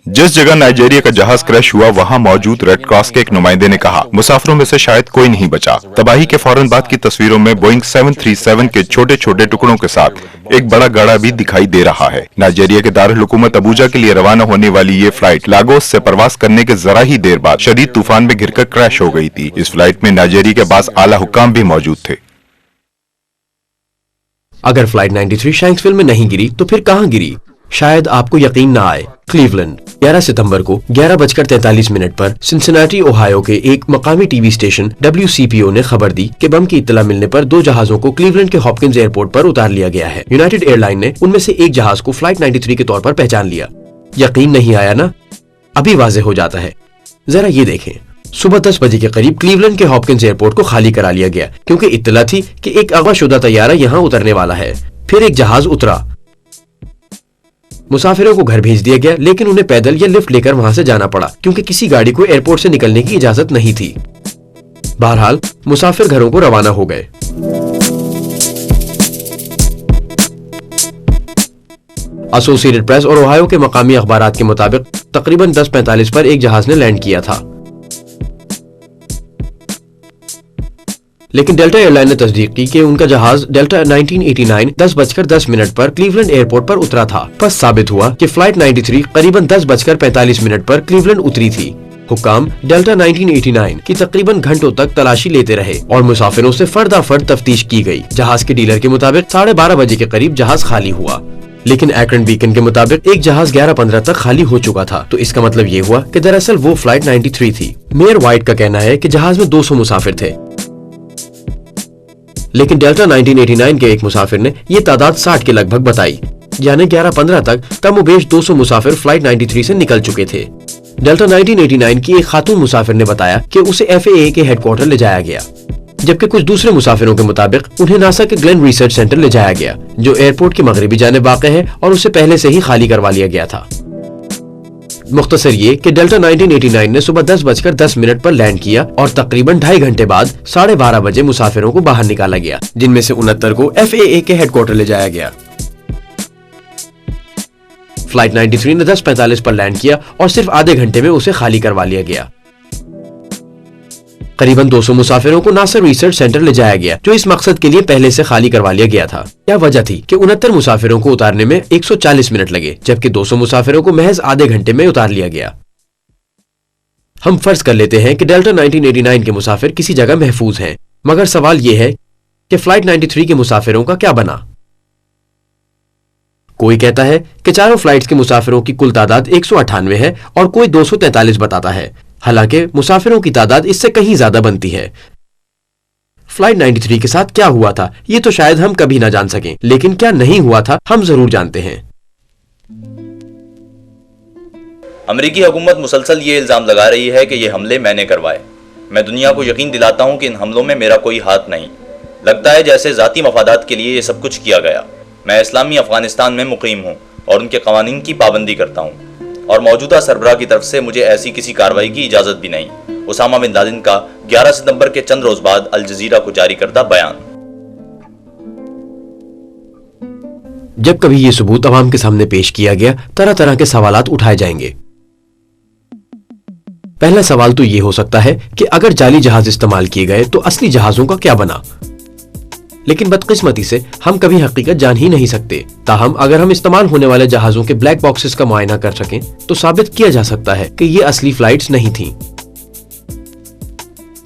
Speaker 9: जिस जगह नाइजीरिया का जहाज क्रैश हुआ वहां मौजूद रेड क्रॉस के एक नुमाइंदे ने कहा, मुसाफिरों में से शायद कोई नहीं बचा। तबाही के फौरन बाद की तस्वीरों में बोइंग 737 के छोटे छोटे टुकड़ों के साथ एक बड़ा गाड़ा भी दिखाई दे रहा है। नाइजीरिया के दारुल हुकूमत अबूजा के लिए रवाना होने वाली ये फ्लाइट लागोस से प्रवास करने के जरा ही देर बाद शदीद तूफान में घिरकर क्रैश हो गई थी। इस फ्लाइट में नाइजीरिया के बास आला हुक्काम भी मौजूद थे।
Speaker 4: अगर फ्लाइट 93 शैंक्सविल में नहीं गिरी तो फिर कहां गिरी? शायद आपको यकीन ना आए। क्लीवलैंड 11 सितंबर को 11:43 पर सिंसिनाटी ओहायो के एक मकामी टीवी स्टेशन WCPO ने खबर दी कि बम की इत्तला मिलने पर 2 जहाजों को क्लीवलैंड के हॉपकिंस एयरपोर्ट पर उतार लिया गया है। यूनाइटेड एयरलाइन ने उनमें से एक जहाज को फ्लाइट 93 के तौर पर पहचान लिया। यकीन नहीं आया ना? अभी वाजे हो जाता है। जरा ये देखें, सुबह 10 बजे के करीब क्लीवलैंड के हॉपकिंस एयरपोर्ट को खाली करा लिया गया क्योंकि इत्तला थी कि एक अगवाशुदा तैयारा यहाँ उतरने वाला है। फिर एक जहाज उतरा, मुसाफिरों को घर भेज दिया गया, लेकिन उन्हें पैदल या लिफ्ट लेकर वहां से जाना पड़ा क्योंकि किसी गाड़ी को एयरपोर्ट से निकलने की इजाजत नहीं थी। बहरहाल मुसाफिर घरों को रवाना हो गए। एसोसिएटेड प्रेस और ओहायो के मकामी अखबारात के मुताबिक तकरीबन 10:45 पर एक जहाज ने लैंड किया था, लेकिन डेल्टा एयरलाइन ने तस्दीक की कि उनका जहाज डेल्टा 1989 10:10 पर क्लीवलैंड एयरपोर्ट पर उतरा था। बस साबित हुआ कि फ्लाइट 93 करीबन 10:45 पर क्लीवलैंड उतरी थी। हुक्काम डेल्टा 1989 की तकरीबन घंटों तक तलाशी लेते रहे और मुसाफिरों से फर्दाफर्द तफ्तीश की गई। जहाज के डीलर के मुताबिक 12:30 बजे के करीब जहाज खाली हुआ, लेकिन एक्रन बीकन के मुताबिक एक जहाज 11:15 तक खाली हो चुका था। तो इसका मतलब ये हुआ कि दरअसल वो फ्लाइट 93 थी। मेयर व्हाइट का कहना है कि जहाज में 200 मुसाफिर थे, लेकिन डेल्टा 1989 के एक मुसाफिर ने ये तादाद 60 के लगभग बताई, यानी 11:15 तक कमोबेश 200 मुसाफिर फ्लाइट 93 से निकल चुके थे। डेल्टा 1989 की एक खातून मुसाफिर ने बताया कि उसे FAA के हेडक्वार्टर ले जाया गया, जबकि कुछ दूसरे मुसाफिरों के मुताबिक उन्हें नासा के ग्लेन रिसर्च सेंटर ले जाया गया, जो एयरपोर्ट के मगरबी जानिब वाक़ है और उसे पहले से ही खाली करवा लिया गया था। मुख्तसर ये कि डेल्टा 1989 ने सुबह 10:10 पर लैंड किया और तकरीबन 2.5 घंटे बाद 12:30 बजे मुसाफिरों को बाहर निकाला गया, जिनमें से 69 को FAA के हेडक्वार्टर ले जाया गया। फ्लाइट 93 ने 10:45 पर लैंड किया और सिर्फ आधे घंटे में उसे खाली करवा लिया गया। करीबन 200 मुसाफिरों को नासा रिसर्च सेंटर ले जाया गया, जो इस मकसद के लिए पहले से खाली करवा लिया गया था। क्या वजह थी कि 69 मुसाफिरों को उतारने में 140 मिनट लगे, जबकि 200 मुसाफिरों को महज आधे घंटे में उतार लिया गया। हम फर्ज कर लेते हैं कि डेल्टा 1989 के मुसाफिर किसी जगह महफूज हैं, मगर सवाल यह है कि फ्लाइट 93 के मुसाफिरों का क्या बना? कोई कहता है कि चारों फ्लाइट्स के मुसाफिरों की कुल तादाद 198 है और कोई 243 बताता है, हालांकि मुसाफिरों की तादाद इससे कहीं ज्यादा बनती है। फ्लाइट 93 के साथ क्या हुआ था ये तो शायद हम कभी ना जान सकें, लेकिन क्या नहीं हुआ था हम जरूर जानते हैं।
Speaker 3: अमेरिकी हुकूमत मुसलसल ये इल्जाम लगा रही है कि ये हमले मैंने करवाए। मैं दुनिया को यकीन दिलाता हूँ कि इन हमलों में मेरा कोई हाथ नहीं। लगता है जैसे जाती मफादात के लिए ये सब कुछ किया गया। मैं इस्लामी अफगानिस्तान में मुकीम हूँ और उनके कवानीन की पाबंदी करता हूँ, और मौजूदा सरबराह की तरफ से मुझे ऐसी किसी कार्रवाई की इजाजत भी नहीं। उसामा बिन लादेन का 11 सितंबर के चंद रोज बाद अल जजीरा को जारी करदा बयान।
Speaker 4: जब कभी ये सबूत अवाम के सामने पेश किया गया, तरह तरह के सवालात उठाए जाएंगे। पहला सवाल तो ये हो सकता है कि अगर जाली जहाज इस्तेमाल किए गए तो असली जहाजों का क्या बना? लेकिन बदकिस्मती से हम कभी हकीकत जान ही नहीं सकते। ताहम अगर हम इस्तेमाल होने वाले जहाजों के ब्लैक बॉक्सेस का मुआयना कर सकें तो साबित किया जा सकता है कि ये असली फ्लाइट्स नहीं थीं।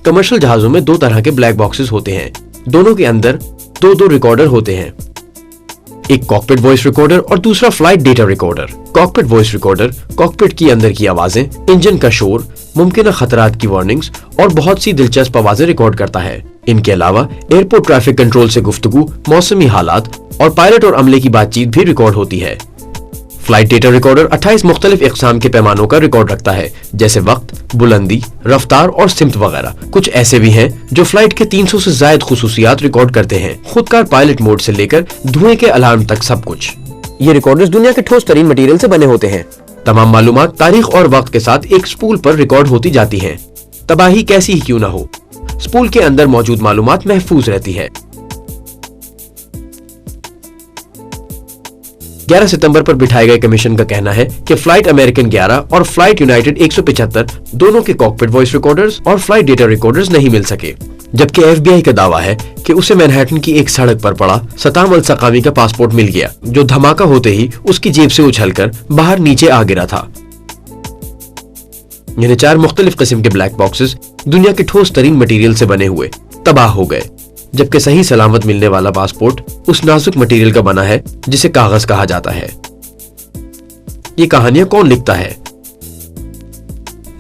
Speaker 4: कमर्शियल जहाजों में 2 तरह के ब्लैक बॉक्सेस होते हैं, दोनों के अंदर 2 रिकॉर्डर होते हैं, एक कॉकपिट वॉइस रिकॉर्डर और दूसरा flight data recorder. Cockpit voice recorder cockpit की अंदर की आवाजें, इंजन का शोर, मुमकिन खतरात की वार्निंग्स और बहुत सी दिलचस्प आवाजें रिकॉर्ड करता है। इनके अलावा एयरपोर्ट ट्रैफिक कंट्रोल से गुफ्तगू, मौसमी हालात और पायलट और अमले की बातचीत भी रिकॉर्ड होती है। फ्लाइट डेटा रिकॉर्डर 28 मुख्तलिफ इक़साम के पैमानों का रिकॉर्ड रखता है, जैसे वक्त, बुलंदी, रफ्तार और सिमत वगैरह। कुछ ऐसे भी हैं जो फ्लाइट के 300 से ज्यादा खुसूसियात रिकॉर्ड करते हैं, खुदकार पायलट मोड से लेकर धुएं के अलार्म तक सब कुछ। ये रिकॉर्डर्स दुनिया के ठोस तरीन मटेरियल से बने होते हैं। तमाम मालूमात तारीख और वक्त के साथ एक स्पूल पर रिकॉर्ड होती जाती हैं। तबाही कैसी ही क्यों ना हो, स्पूल के अंदर मौजूद मालूमात महफूज रहती है। 11 सितंबर पर बिठाए गए कमीशन का कहना है कि फ्लाइट अमेरिकन 11 और फ्लाइट यूनाइटेड 175 दोनों के कॉकपिट वॉइस रिकॉर्डर्स और फ्लाइट डेटा रिकॉर्डर्स नहीं मिल सके, जबकि FBI का दावा है कि उसे मैनहट्टन की एक सड़क पर पड़ा सताम अल सकामी का पासपोर्ट मिल गया, जो धमाका होते ही उसकी जेब से उछलकर बाहर नीचे आ गिरा था। यानी 4 मुख्तलिफ किस्म के ब्लैक बॉक्सेस दुनिया के ठोस तरीन मटेरियल से बने हुए तबाह हो गए, जबकि सही सलामत मिलने वाला पासपोर्ट उस नाजुक मटेरियल का बना है जिसे कागज कहा जाता है। ये कहानियां कौन लिखता है?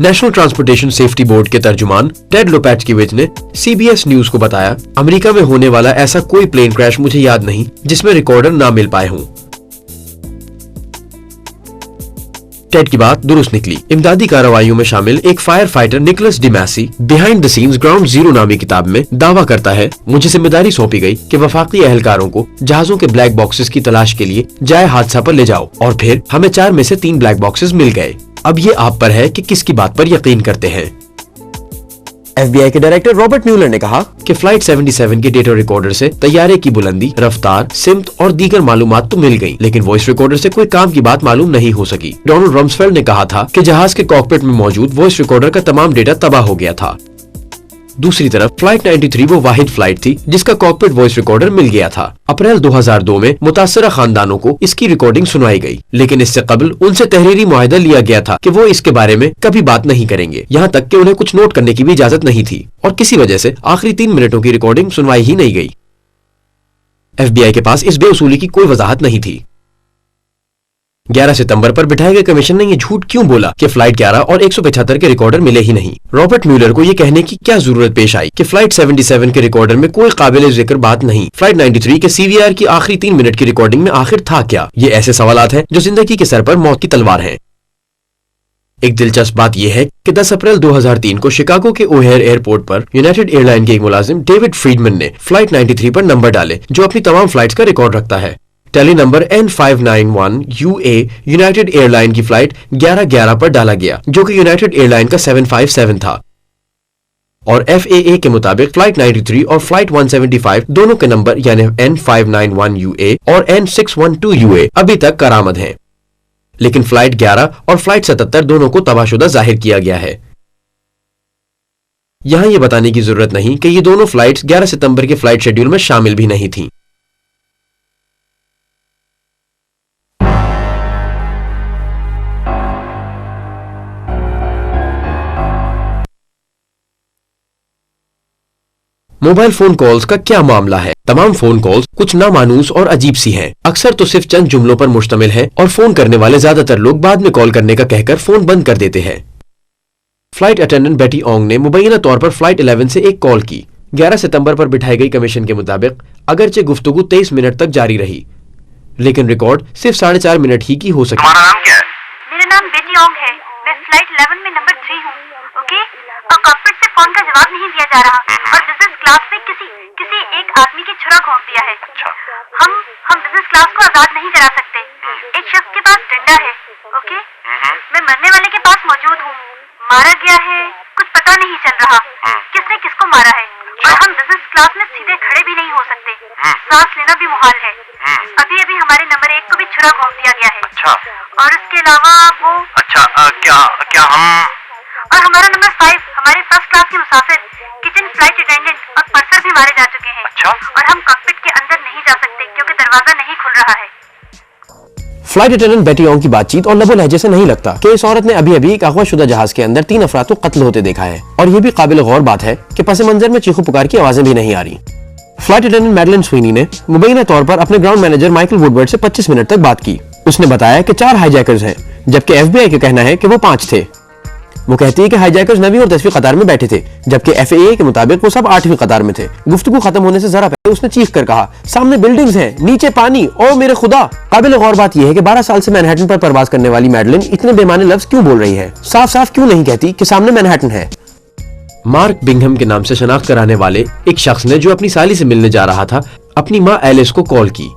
Speaker 4: नेशनल ट्रांसपोर्टेशन सेफ्टी बोर्ड के तर्जुमान टेड लोपैटस्किविच ने CBS न्यूज को बताया, अमेरिका में होने वाला ऐसा कोई प्लेन क्रैश मुझे याद नहीं जिसमें रिकॉर्डर ना मिल पाए हों। टेड की बात दुरुस्त निकली। इमदादी कार्रवाइयों में शामिल एक fire fighter Nicholas Demasi behind the scenes ground zero नामी किताब में दावा करता है, मुझे जिम्मेदारी सौंपी गई कि वफाकी एहलकारों को जहाजों के ब्लैक बॉक्सेस की तलाश के लिए जाए हादसा पर ले जाओ, और फिर हमें 4 में से 3 ब्लैक बॉक्सेस मिल गए। अब ये आप पर है कि किसकी बात पर यकीन करते हैं। FBI के डायरेक्टर रॉबर्ट म्यूलर ने कहा कि फ्लाइट 77 के डेटा रिकॉर्डर से तैयारे की बुलंदी, रफ्तार, सिमत और दीगर मालूमात तो मिल गई, लेकिन वॉइस रिकॉर्डर से कोई काम की बात मालूम नहीं हो सकी। डोनाल्ड रम्सफेल्ड ने कहा था कि जहाज के कॉकपिट में मौजूद वॉइस रिकॉर्डर का तमाम डेटा तबाह हो गया था। दूसरी तरफ फ्लाइट 93 वो वाहिद फ्लाइट थी जिसका कॉकपिट वॉइस रिकॉर्डर मिल गया था। अप्रैल 2002 में मुतासरा खानदानों को इसकी रिकॉर्डिंग सुनाई गई, लेकिन इससे कबल उनसे तहरीरी मुआहदा लिया गया था कि वो इसके बारे में कभी बात नहीं करेंगे, यहाँ तक कि उन्हें कुछ नोट करने की भी इजाजत नहीं थी, और किसी वजह से आखिरी 3 मिनटों की रिकॉर्डिंग सुनवाई ही नहीं गई। FBI के पास इस बेउसूली की कोई वजाहत नहीं थी। 11 सितंबर पर बिठाए गए कमीशन ने ये झूठ क्यों बोला कि फ्लाइट 11 और 175 के रिकॉर्डर मिले ही नहीं? रॉबर्ट म्यूलर को ये कहने की क्या जरूरत पेश आई कि फ्लाइट 77 के रिकॉर्डर में कोई काबिल जिक्र बात नहीं? फ्लाइट 93 के CVR की आखिरी 3 मिनट की रिकॉर्डिंग में आखिर था क्या? ये ऐसे सवालात हैं जो जिंदगी के सर पर मौत की तलवार हैं। एक दिलचस्प बात यह है कि 10 अप्रैल 2003 को शिकागो के ओहेयर एयरपोर्ट पर यूनाइटेड एयरलाइन के एक मुलाजिम डेविड फ्रीडमैन ने फ्लाइट 93 पर नंबर डाले, जो अपनी तमाम फ्लाइट्स का रिकॉर्ड रखता है। Tail number N591 UA United Airline की फ्लाइट 1111 पर डाला गया, जो कि यूनाइटेड एयरलाइन का 757 था, और FAA के मुताबिक फ्लाइट 93 और फ्लाइट 175 दोनों के नंबर यानी N591 UA और N612 UA अभी तक करामद हैं, लेकिन फ्लाइट 11 और फ्लाइट 77 दोनों को तबाहशुदा जाहिर किया गया है। यहां यह बताने की जरूरत नहीं कि ये दोनों फ्लाइट्स 11 सितंबर के फ्लाइट शेड्यूल में शामिल भी नहीं थीं। मोबाइल फोन कॉल्स का क्या मामला है? तमाम फोन कॉल्स कुछ नामानूस और अजीब सी हैं। अक्सर तो सिर्फ चंद जुमलों पर मुश्तमिल है और फोन करने वाले ज्यादातर लोग बाद में कॉल करने का कहकर फोन बंद कर देते हैं। फ्लाइट अटेंडेंट बेटी ओंग ने मुबैना तौर पर फ्लाइट 11 से एक कॉल की। 11 सितंबर पर बिठाई गई कमीशन के मुताबिक अगरचे गुफ्तगू 23 मिनट तक जारी रही, लेकिन रिकॉर्ड सिर्फ 4.5 मिनट ही की हो सकी।
Speaker 5: तुम्हारा नाम क्या है?
Speaker 14: मेरा नाम बेटी ओंग है। मैं फ्लाइट 11 में नंबर 3 हूँ। ओके, और कॉकपिट से फोन का जवाब नहीं दिया जा रहा, और बिजनेस क्लास में किसी एक आदमी की छुरा घोंप दिया है। हम बिजनेस क्लास को आजाद नहीं करा सकते। एक शख्स के पास डंडा है। ओके, मैं मरने वाले के पास मौजूद हूँ। मारा गया है, कुछ पता नहीं चल रहा किसने किसको मारा है, और हम बिजनेस क्लास में सीधे खड़े भी नहीं हो सकते। सांस लेना भी मुहाल है। अभी अभी हमारे नंबर 1 को भी छुरा घोंप दिया गया है। और इसके अलावा वो
Speaker 5: क्या हम
Speaker 14: और हमारा नंबर 5, हमारे फर्स्ट क्लास के मुसाफिर, किचन फ्लाइट अटेंडेंट और पर्सर भी मारे जा चुके हैं। और हम कॉकपिट के अंदर नहीं जा सकते क्योंकि दरवाजा नहीं खुल रहा है।
Speaker 4: फ्लाइट अटेंडेंट बेटी ओंग की बातचीत और लबो लहजे से नहीं लगता कि इस औरत ने अभी अभी एक अगवा-शुदा जहाज के अंदर 3 अफराद को कत्ल होते देखा है, और ये भी काबिल गौर बात है कि पस मंजर में चीखो पुकार की आवाजें भी नहीं आ रही। फ्लाइट अटेंडेंट मैडलिन स्वीनी ने मुबैना तौर पर अपने ग्राउंड मैनेजर माइकल वुडवर्ड से 25 मिनट तक बात की। उसने बताया कि 4 हाईजैकर्स हैं, जबकि FBI का कहना है कि वो 5 थे। وہ کہتی ہے کہ ہائی جیکرز 9ویں اور 10ویں قطار میں بیٹھے تھے جبکہ FAA کے مطابق وہ سب 8ویں قطار میں تھے. گفتگو ختم ہونے سے ذرا پہلے اس نے چیخ کر کہا سامنے بلڈنگز ہیں, نیچے پانی, او میرے خدا. قابل غور بات یہ ہے کہ 12 سال سے مینہٹن پر پرواز کرنے والی میڈلن اتنے بے معنی لفظ کیوں بول رہی ہے؟ صاف صاف کیوں نہیں کہتی کہ سامنے مینہٹن ہے؟ مارک بنگھم کے نام سے شناخت کرانے والے ایک شخص نے جو اپنی سالی سے ملنے جا رہا تھا اپنی ماں ایلس کو کال کی.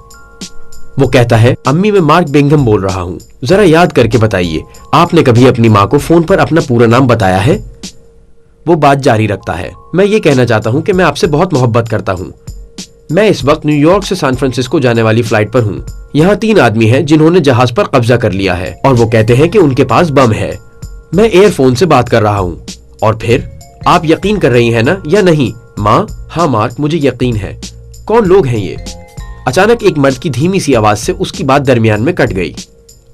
Speaker 4: وہ کہتا ہے امی میں مارک بنگھم بول رہا ہوں, ذرا یاد کر کے بتائیے آپ نے کبھی اپنی ماں کو فون پر اپنا پورا نام بتایا ہے؟ وہ بات جاری رکھتا ہے میں یہ کہنا چاہتا ہوں کہ میں آپ سے بہت محبت کرتا ہوں. میں اس وقت نیو یارک سے سان فرانسسکو جانے والی فلائٹ پر ہوں. یہاں 3 آدمی ہیں جنہوں نے جہاز پر قبضہ کر لیا ہے اور وہ کہتے ہیں کہ ان کے پاس بم ہے. میں ایئر فون سے بات کر رہا ہوں. اور پھر آپ یقین کر رہی ہیں نا یا نہیں؟ ماں ہاں مارک مجھے یقین ہے. کون لوگ ہیں یہ؟ اچانک ایک مرد کی دھیمی سی آواز سے اس کی بات درمیان میں کٹ گئی.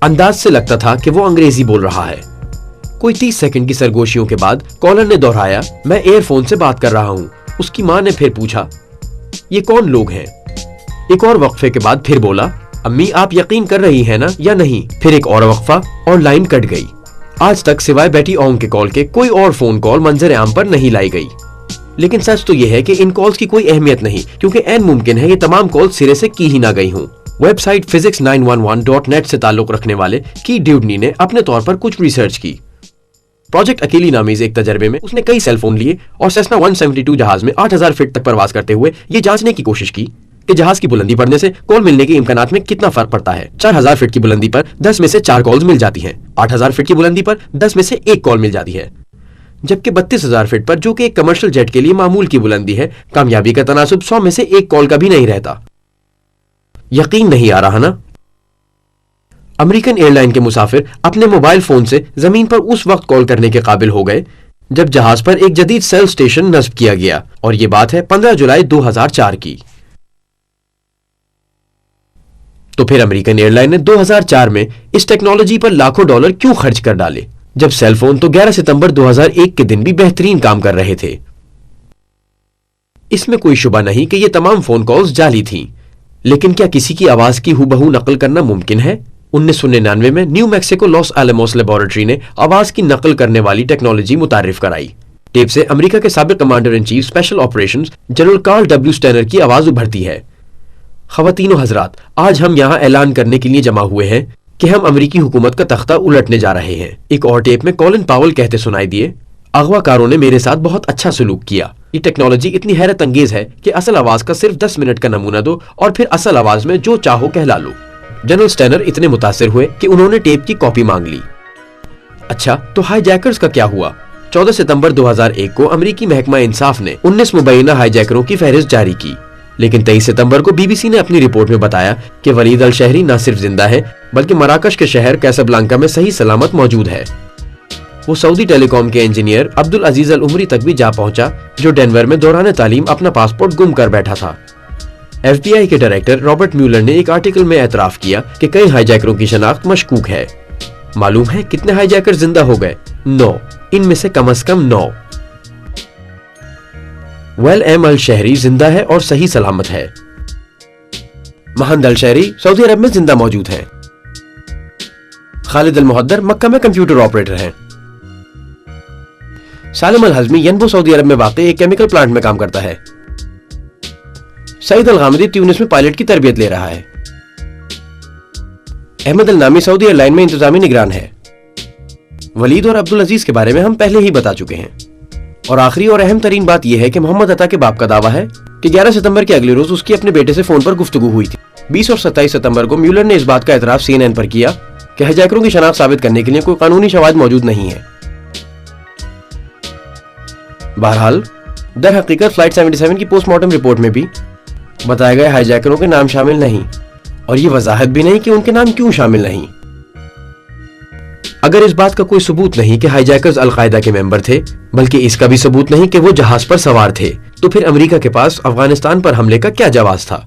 Speaker 4: انداز سے لگتا تھا کہ وہ انگریزی بول رہا ہے. کوئی 30 سیکنڈ کی سرگوشیوں کے بعد کالر نے دہرایا میں ایئر فون سے بات کر رہا ہوں. اس کی ماں نے پھر پوچھا یہ کون لوگ ہیں؟ ایک اور وقفے کے بعد پھر بولا امی آپ یقین کر رہی ہیں نا یا نہیں؟ پھر ایک اور وقفہ اور لائن کٹ گئی. آج تک سوائے بیٹی اونگ کے کال کے کوئی اور فون کال منظر عام پر نہیں لائی گئی. لیکن سچ تو یہ ہے کہ ان کالز کی کوئی اہمیت نہیں کیونکہ این ممکن ہے یہ تمام کال سرے سے کی ہی نہ گئی ہوں. ویب سائٹ physics911.net سے تعلق رکھنے والے کی ڈیوڈنی نے اپنے طور پر کچھ ریسرچ کی. پروجیکٹ اکیلی نامیز ایک تجربے میں اس نے کئی سیل فون لیے اور سیسنا 172 جہاز میں 8000 فٹ تک پرواز کرتے ہوئے یہ جانچنے کی کوشش کی کہ جہاز کی بلندی بڑھنے سے کال ملنے کے امکانات میں کتنا فرق پڑتا ہے. 4000 فٹ کی بلندی پر 10 میں سے 4 کالز مل جاتی ہیں. 8000 فٹ کی بلندی پر 10 میں سے 1 کال مل جاتی ہے. جبکہ 32000 فٹ پر جو کہ ایک کمرشل جیٹ کے لیے معمول کی بلندی ہے کامیابی کا تناسب 100 میں سے 1 کال کا بھی نہیں رہتا. یقین نہیں آ رہا نا؟ امریکن ایئر لائن کے مسافر اپنے موبائل فون سے زمین پر اس وقت کال کرنے کے قابل ہو گئے جب جہاز پر ایک جدید سیل سٹیشن نصب کیا گیا اور یہ بات ہے 15 جولائی 2004 کی. تو پھر امریکن ایئر لائن نے 2004 میں اس ٹیکنالوجی پر لاکھوں ڈالر کیوں خرچ کر ڈالے جب سیل فون تو 11 ستمبر 2001 کے دن بھی بہترین کام کر رہے تھے؟ اس میں کوئی شبہ نہیں کہ یہ تمام فون کالز جعلی تھیں. لیکن کیا کسی کی آواز کی ہو بہو نقل کرنا ممکن ہے؟ 1999 میں نیو میکسیکو لاس آلاموس لیبارٹری نے آواز کی نقل کرنے والی ٹیکنالوجی متعارف کرائی. ٹیپ سے امریکہ کے سابق commander in chief special operations general Carl W Steiner کی آواز ابھرتی ہے. خواتین و حضرات آج ہم یہاں اعلان کرنے کے لیے جمع ہوئے ہیں کہ ہم امریکی حکومت کا تختہ الٹنے جا رہے ہیں. ایک اور ٹیپ میں کولن پاول کہتے سنائی دیے اغوا کاروں نے میرے ساتھ بہت اچھا سلوک کیا. یہ ٹیکنالوجی اتنی حیرت انگیز ہے کہ اصل آواز کا صرف 10 منٹ کا نمونہ دو اور پھر اصل آواز میں جو چاہو کہلا لو. جنرل اسٹینر اتنے متاثر ہوئے کہ انہوں نے ٹیپ کی کاپی مانگ لی. اچھا تو ہائی جیکرز کا کیا ہوا؟ 14 ستمبر 2001 کو امریکی محکمہ انصاف نے 19 مبینہ ہائی جیکروں کی فہرست جاری کی. لیکن 23 ستمبر کو بی بی سی نے اپنی رپورٹ میں بتایا کہ ولید الشہری نہ صرف زندہ ہے بلکہ مراکش کے شہر کیسابلانکا میں صحیح سلامت موجود ہے. وہ سعودی ٹیلی کام کے انجینئر عبدالعزیز العمری تک بھی جا پہنچا جو ڈینور میں دوران تعلیم اپنا پاسپورٹ گم کر بیٹھا تھا. ایف بی آئی کے ڈائریکٹر رابرٹ میولر نے ایک آرٹیکل میں اعتراف کیا کہ کئی ہائی جیکروں کی شناخت مشکوک ہے. معلوم ہے کتنے ہائی جیکر زندہ ہو گئے؟ 9. ان میں سے کم از کم 9. ویل ایم الشہری زندہ ہے اور صحیح سلامت ہے. مہند الشہری سعودی عرب میں زندہ موجود ہیں. خالد المحدر مکہ میں کمپیوٹر آپریٹر ہیں. سالم الحزمی ینبو سعودی عرب میں واقع ایک کیمیکل پلانٹ میں کام کرتا ہے. سعید الغامدی ٹیونس میں پائلٹ کی تربیت لے رہا ہے. احمد النامی سعودی ایئر لائن میں انتظامی نگران ہے. ولید اور عبدالعزیز کے بارے میں ہم پہلے ہی بتا چکے ہیں. اور آخری اور اہم ترین بات یہ ہے کہ محمد عطا کے باپ کا دعویٰ ہے کہ 11 ستمبر کے اگلے روز اس کی اپنے بیٹے سے فون پر گفتگو ہوئی تھی. 20 اور 27 ستمبر کو میولر نے اس بات کا اعتراف CNN پر کیا کہ ہائی جیکروں کی شناخت ثابت کرنے کے لیے کوئی قانونی شواہد موجود نہیں ہے. بہرحال در حقیقت فلائٹ 77 کی پوسٹ مارٹم رپورٹ میں بھی بتائے گئے ہائی جیکروں کے نام شامل نہیں اور یہ وضاحت بھی نہیں کہ ان کے نام کیوں شامل نہیں. اگر اس بات کا کوئی ثبوت نہیں کہ ہائی جیکرز القاعدہ کے ممبر تھے بلکہ اس کا بھی ثبوت نہیں کہ وہ جہاز پر سوار تھے تو پھر امریکہ کے پاس افغانستان پر حملے کا کیا جواز تھا؟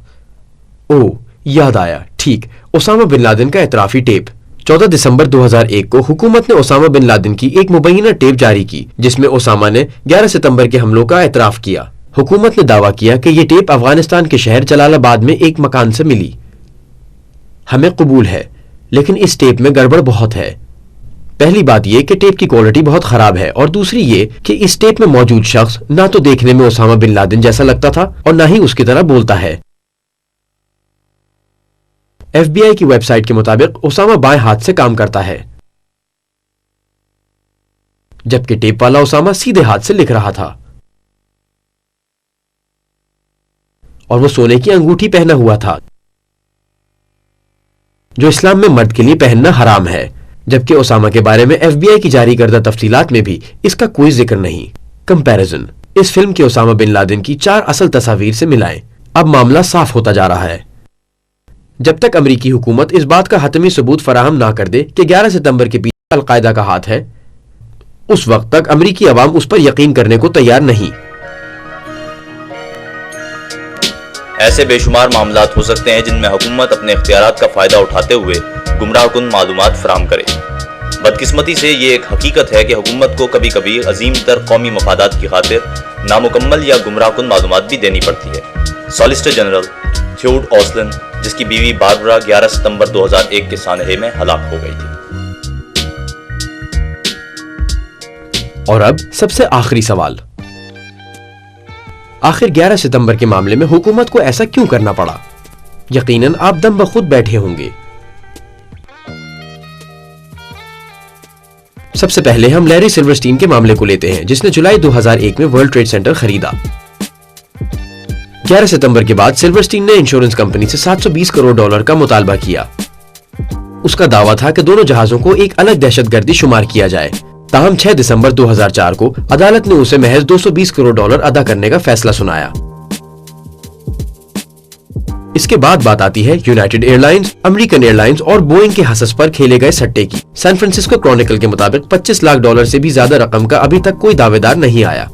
Speaker 4: یاد آیا. ٹھیک اسامہ بن لادن کا اعترافی ٹیپ. 14 دسمبر 2001 کو حکومت نے اسامہ بن لادن کی ایک مبینہ ٹیپ جاری کی جس میں اسامہ نے 11 ستمبر کے حملوں کا اعتراف کیا. حکومت نے دعویٰ کیا کہ یہ ٹیپ افغانستان کے شہر جلال آباد میں ایک مکان سے ملی. ہمیں قبول ہے لیکن اس ٹیپ میں گڑبڑ بہت ہے. पहली बात ये कि टेप की क्वालिटी बहुत खराब है और दूसरी ये कि इस टेप में मौजूद शख्स ना तो देखने में ओसामा बिन लादेन जैसा लगता था और ना ही उसकी तरह बोलता है। FBI की वेबसाइट के मुताबिक ओसामा बाएं हाथ से काम करता है, जबकि टेप वाला ओसामा सीधे हाथ से लिख रहा था और वो सोने की अंगूठी पहना हुआ था, जो इस्लाम में मर्द के लिए पहनना हराम है, जबकि ओसामा के बारे में FBI की जारी करदा तफसीलात में भी इसका कोई जिक्र नहीं। कंपैरिजन, इस फिल्म के ओसामा बिन लादेन की 4 असल तस्वीर से मिलाएं। अब मामला साफ होता जा रहा है। जब तक अमरीकी हुकूमत इस बात का हतमी सबूत फराहम ना कर दे कि 11 सितंबर के पीछे अलकायदा का हाथ है, उस वक्त तक अमरीकी अवाम उस पर यकीन करने को तैयार नहीं।
Speaker 3: ऐसे बेशुमार मामलात हो सकते हैं जिनमें हुकूमत अपने इख्तियारात का फायदा उठाते हुए गुमराहकुन मालूमात फराहम करे। बदकिस्मती से ये एक हकीकत है कि हुकूमत को कभी कभी अजीम तर कौमी मफादात की खातिर नामुकम्मल या गुमराहकुन मालूमात भी देनी पड़ती है। सॉलिसिटर जनरल थ्योड ओसलिन, जिसकी बीवी बारबरा 11 सितंबर 2001 के सानहे में हलाक हो गई थी।
Speaker 4: और अब सबसे आखिरी सवाल, आखिर 11 सितंबर के मामले में हुकूमत को ऐसा क्यों करना पड़ा? यकीनन आप दम बखुद बैठे होंगे। सबसे पहले हम लैरी सिल्वरस्टीन के मामले को लेते हैं, जिसने जुलाई 2001 में वर्ल्ड ट्रेड सेंटर खरीदा। 11 सितंबर के बाद सिल्वरस्टीन ने इंश्योरेंस कंपनी से $720 करोड़ का मुतालबा किया। उसका दावा था कि दोनों जहाजों को एक अलग दहशतगर्दी शुमार किया जाए। ताहम 6 दिसंबर 2004 को अदालत ने उसे महज $220 करोड़ अदा करने का फैसला सुनाया। इसके बाद बात आती है यूनाइटेड एयरलाइंस, अमेरिकन एयरलाइंस और बोइंग के हसस पर खेले गए सट्टे की। सैन फ्रांसिस्को क्रॉनिकल के मुताबिक $25 लाख से भी ज्यादा रकम का अभी तक कोई दावेदार नहीं आया।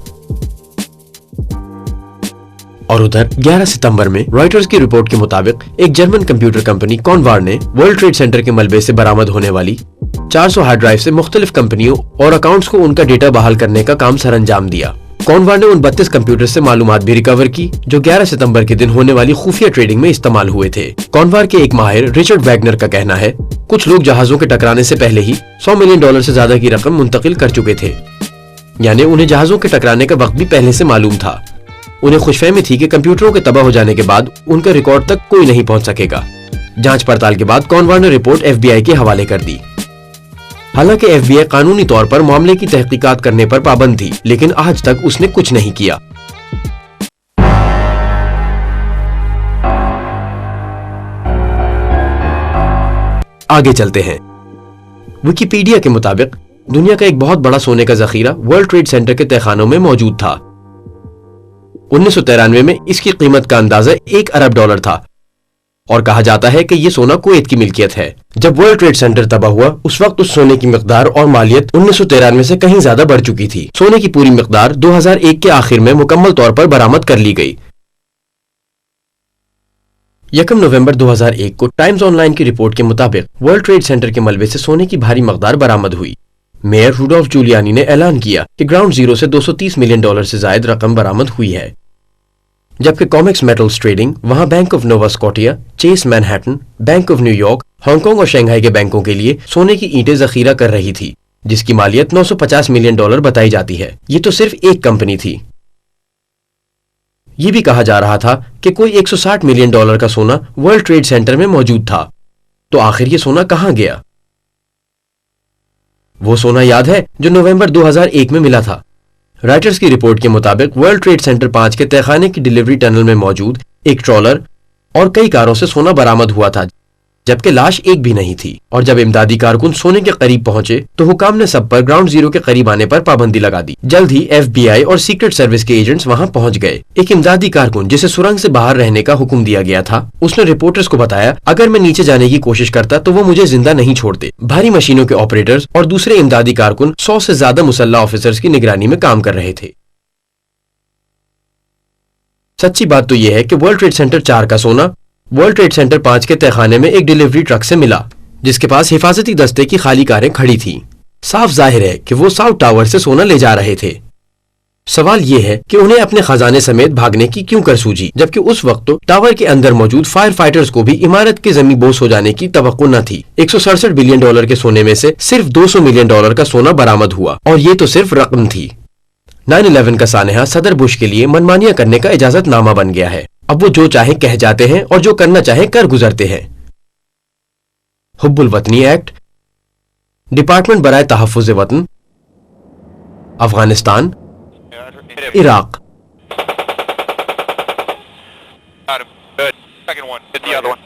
Speaker 4: और उधर 11 सितंबर में रॉयटर्स की रिपोर्ट के मुताबिक एक जर्मन कंप्यूटर कंपनी कॉनवार ने वर्ल्ड ट्रेड सेंटर के मलबे से बरामद होने वाली 400 हार्ड ड्राइव से मुख्तलिफ कंपनियों और अकाउंट्स को उनका डेटा बहाल करने का काम सरअंजाम दिया। कॉनवार ने उन 32 कंप्यूटर से मालूमात भी रिकवर की जो 11 सितंबर के दिन होने वाली खुफिया ट्रेडिंग में इस्तेमाल हुए थे। कॉनवार के एक माहिर रिचर्ड वैगनर का कहना है, कुछ लोग जहाजों के टकराने से पहले ही $100 मिलियन से ज्यादा की रकम मुंतकिल कर चुके थे, यानी उन्हें जहाजों के टकराने का वक्त भी पहले से मालूम था। उन्हें खुशफहमी थी कि कंप्यूटरों के तबाह हो जाने के बाद उनका रिकॉर्ड तक कोई नहीं पहुंच सकेगा। जांच पड़ताल के बाद कॉनवार ने रिपोर्ट FBI के हवाले कर दी। हालांकि FBI कानूनी तौर पर मामले की तहकीकात करने पर पाबंद थी, लेकिन आज तक उसने कुछ नहीं किया। आगे चलते हैं। विकिपीडिया के मुताबिक दुनिया का एक बहुत बड़ा सोने का जखीरा वर्ल्ड ट्रेड सेंटर के तहखानों में मौजूद था। 1993 में इसकी कीमत का अंदाजा $1 अरब था और कहा जाता है कि यह सोना कुवैत की मिल्कियत है। जब वर्ल्ड ट्रेड सेंटर तबाह हुआ, उस वक्त उस सोने की मिकदार और मालियत 1993 से कहीं ज्यादा बढ़ चुकी थी। सोने की पूरी मिकदार 2001 के आखिर में मुकम्मल तौर पर बरामद कर ली गई। 1 नवंबर 2001 को टाइम्स ऑनलाइन की रिपोर्ट के मुताबिक वर्ल्ड ट्रेड सेंटर के मलबे से सोने की भारी मिकदार बरामद हुई। मेयर रूडोल्फ जूलियानी ने ऐलान किया कि ग्राउंड जीरो से $230 मिलियन से जायद रकम बरामद हुई है, जबकि कॉमेक्स मेटल्स ट्रेडिंग वहां bank of Nova Scotia, Chase Manhattan, bank of New York, Hong Kong और शंघाई के बैंकों के लिए सोने की ईंटें जखीरा कर रही थी, जिसकी मालियत $950 मिलियन बताई जाती है। ये तो सिर्फ एक कंपनी थी। ये भी कहा जा रहा था कि कोई $160 मिलियन का सोना वर्ल्ड ट्रेड सेंटर में मौजूद था। तो आखिर ये सोना कहां गया? वो सोना याद है जो नवंबर 2001 में मिला था। रॉयटर्स की रिपोर्ट के मुताबिक वर्ल्ड ट्रेड सेंटर 5 के तहखाने की डिलीवरी टनल में मौजूद एक ट्रॉलर और कई कारों से सोना बरामद हुआ था, जबकि लाश एक भी नहीं थी। और जब इमदादी कारकुन सोने के करीब पहुंचे तो हुकाम ने सब पर ग्राउंड जीरो के करीब आने पर पाबंदी लगा दी। जल्द ही FBI और सीक्रेट सर्विस के एजेंट्स वहां पहुंच गए। एक इमदादी कारकुन जिसे सुरंग से बाहर रहने का हुक्म दिया गया था, उसने रिपोर्टर्स को बताया, अगर मैं नीचे जाने की कोशिश करता तो वो मुझे जिंदा नहीं छोड़ते। भारी मशीनों के ऑपरेटर्स और दूसरे इमदादी कारकुन 100 से ज्यादा मुसल्लह ऑफिसर्स की निगरानी में काम कर रहे थे। सच्ची बात तो यह है कि वर्ल्ड ट्रेड सेंटर 4 का सोना वर्ल्ड ट्रेड सेंटर 5 के तहखाने में एक डिलीवरी ट्रक से मिला, जिसके पास हिफाजती दस्ते की खाली कारें खड़ी थी। साफ जाहिर है कि वो साउथ टावर से सोना ले जा रहे थे। सवाल ये है कि उन्हें अपने खजाने समेत भागने की क्यों कर सूझी, जबकि उस वक्त तो टावर के अंदर मौजूद फायर फाइटर्स को भी इमारत के जमी बोस हो जाने की तवक्को न थी। 167 बिलियन डॉलर के सोने में से सिर्फ 200 मिलियन डॉलर का सोना बरामद हुआ, और ये तो सिर्फ रकम थी। 9/11 का सानहा सदर बुश के लिए मनमानियां करने का इजाजतनामा बन गया है। अब वो जो चाहे कह जाते हैं और जो करना चाहे कर गुजरते हैं। हुब्बुल वतनी एक्ट, डिपार्टमेंट बराए तहफ़्फ़ुज़ वतन, अफगानिस्तान, इराक।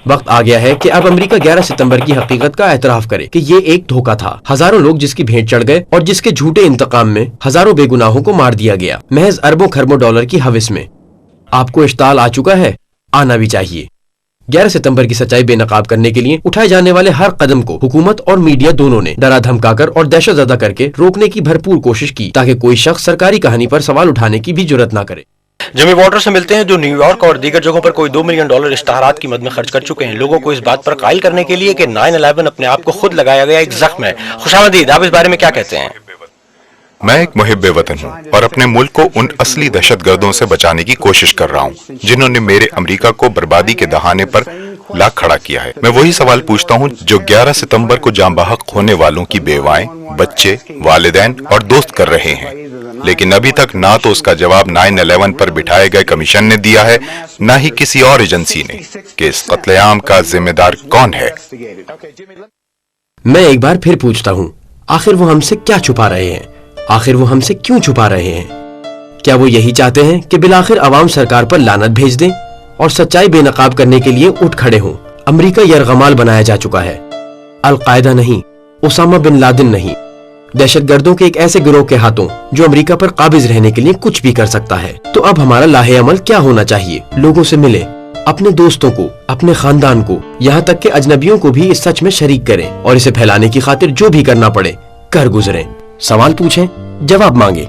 Speaker 4: वक्त आ गया है कि अब अमेरिका 11 सितंबर की हकीकत का एतराफ करे कि ये एक धोखा था। हजारों लोग जिसकी भेंट चढ़ गए और जिसके झूठे इंतकाम में हजारों बेगुनाहों को मार दिया गया, महज अरबों खरबों डॉलर की हविस में। आपको इश्ताल आ चुका है, आना भी चाहिए। 11 सितंबर की सच्चाई बेनकाब करने के लिए उठाए जाने वाले हर कदम को हुकूमत और मीडिया दोनों ने डरा धमकाकर और दहशत ज़दा करके रोकने की भरपूर कोशिश की, ताकि कोई शख्स सरकारी कहानी पर सवाल उठाने की भी जुर्रत न करे।
Speaker 2: जिमी वॉटर से मिलते हैं, जो न्यूयॉर्क और दीगर जगहों पर कोई $2 मिलियन इश्तहारात की मद में खर्च कर चुके हैं, लोगों को इस बात पर कायल करने के लिए कि 9/11 अपने आप को खुद लगाया गया एक जख्म है। खुशामदीद, आप इस बारे में क्या कहते हैं?
Speaker 9: मैं एक मुहिब्बे वतन हूँ और अपने मुल्क को उन असली दहशतगर्दों से बचाने की कोशिश कर रहा हूँ जिन्होंने मेरे अमेरिका को बर्बादी के दहाने पर ला खड़ा किया है। मैं वही सवाल पूछता हूँ जो 11 सितंबर को जांबाहक होने वालों की बेवाएं, बच्चे, वालिदैन और दोस्त कर रहे हैं, लेकिन अभी तक ना तो उसका जवाब 9/11 पर बिठाए गए कमीशन ने दिया है, ना ही किसी और एजेंसी ने कि इस कत्लेआम का जिम्मेदार कौन है।
Speaker 4: मैं एक बार फिर पूछता हूँ, आखिर वो हमसे क्या छुपा रहे हैं? आखिर वो हमसे क्यों छुपा रहे हैं? क्या वो यही चाहते हैं कि बिलाखिर अवाम सरकार पर लानत भेज दें और सच्चाई बेनकाब करने के लिए उठ खड़े हों? अमेरिका यरगमाल बनाया जा चुका है। अल-कायदा नहीं, उसामा बिन लादेन नहीं, दहशतगर्दों के एक ऐसे गिरोह के हाथों जो अमेरिका पर काबिज रहने के लिए कुछ भी कर सकता है। तो अब हमारा लाहे अमल क्या होना चाहिए? लोगों से मिले, अपने दोस्तों को, अपने खानदान को, यहाँ तक कि अजनबियों को भी इस सच में शरीक करें और इसे फैलाने की खातिर जो भी करना पड़े कर गुजरें। सवाल पूछें, जवाब मांगे।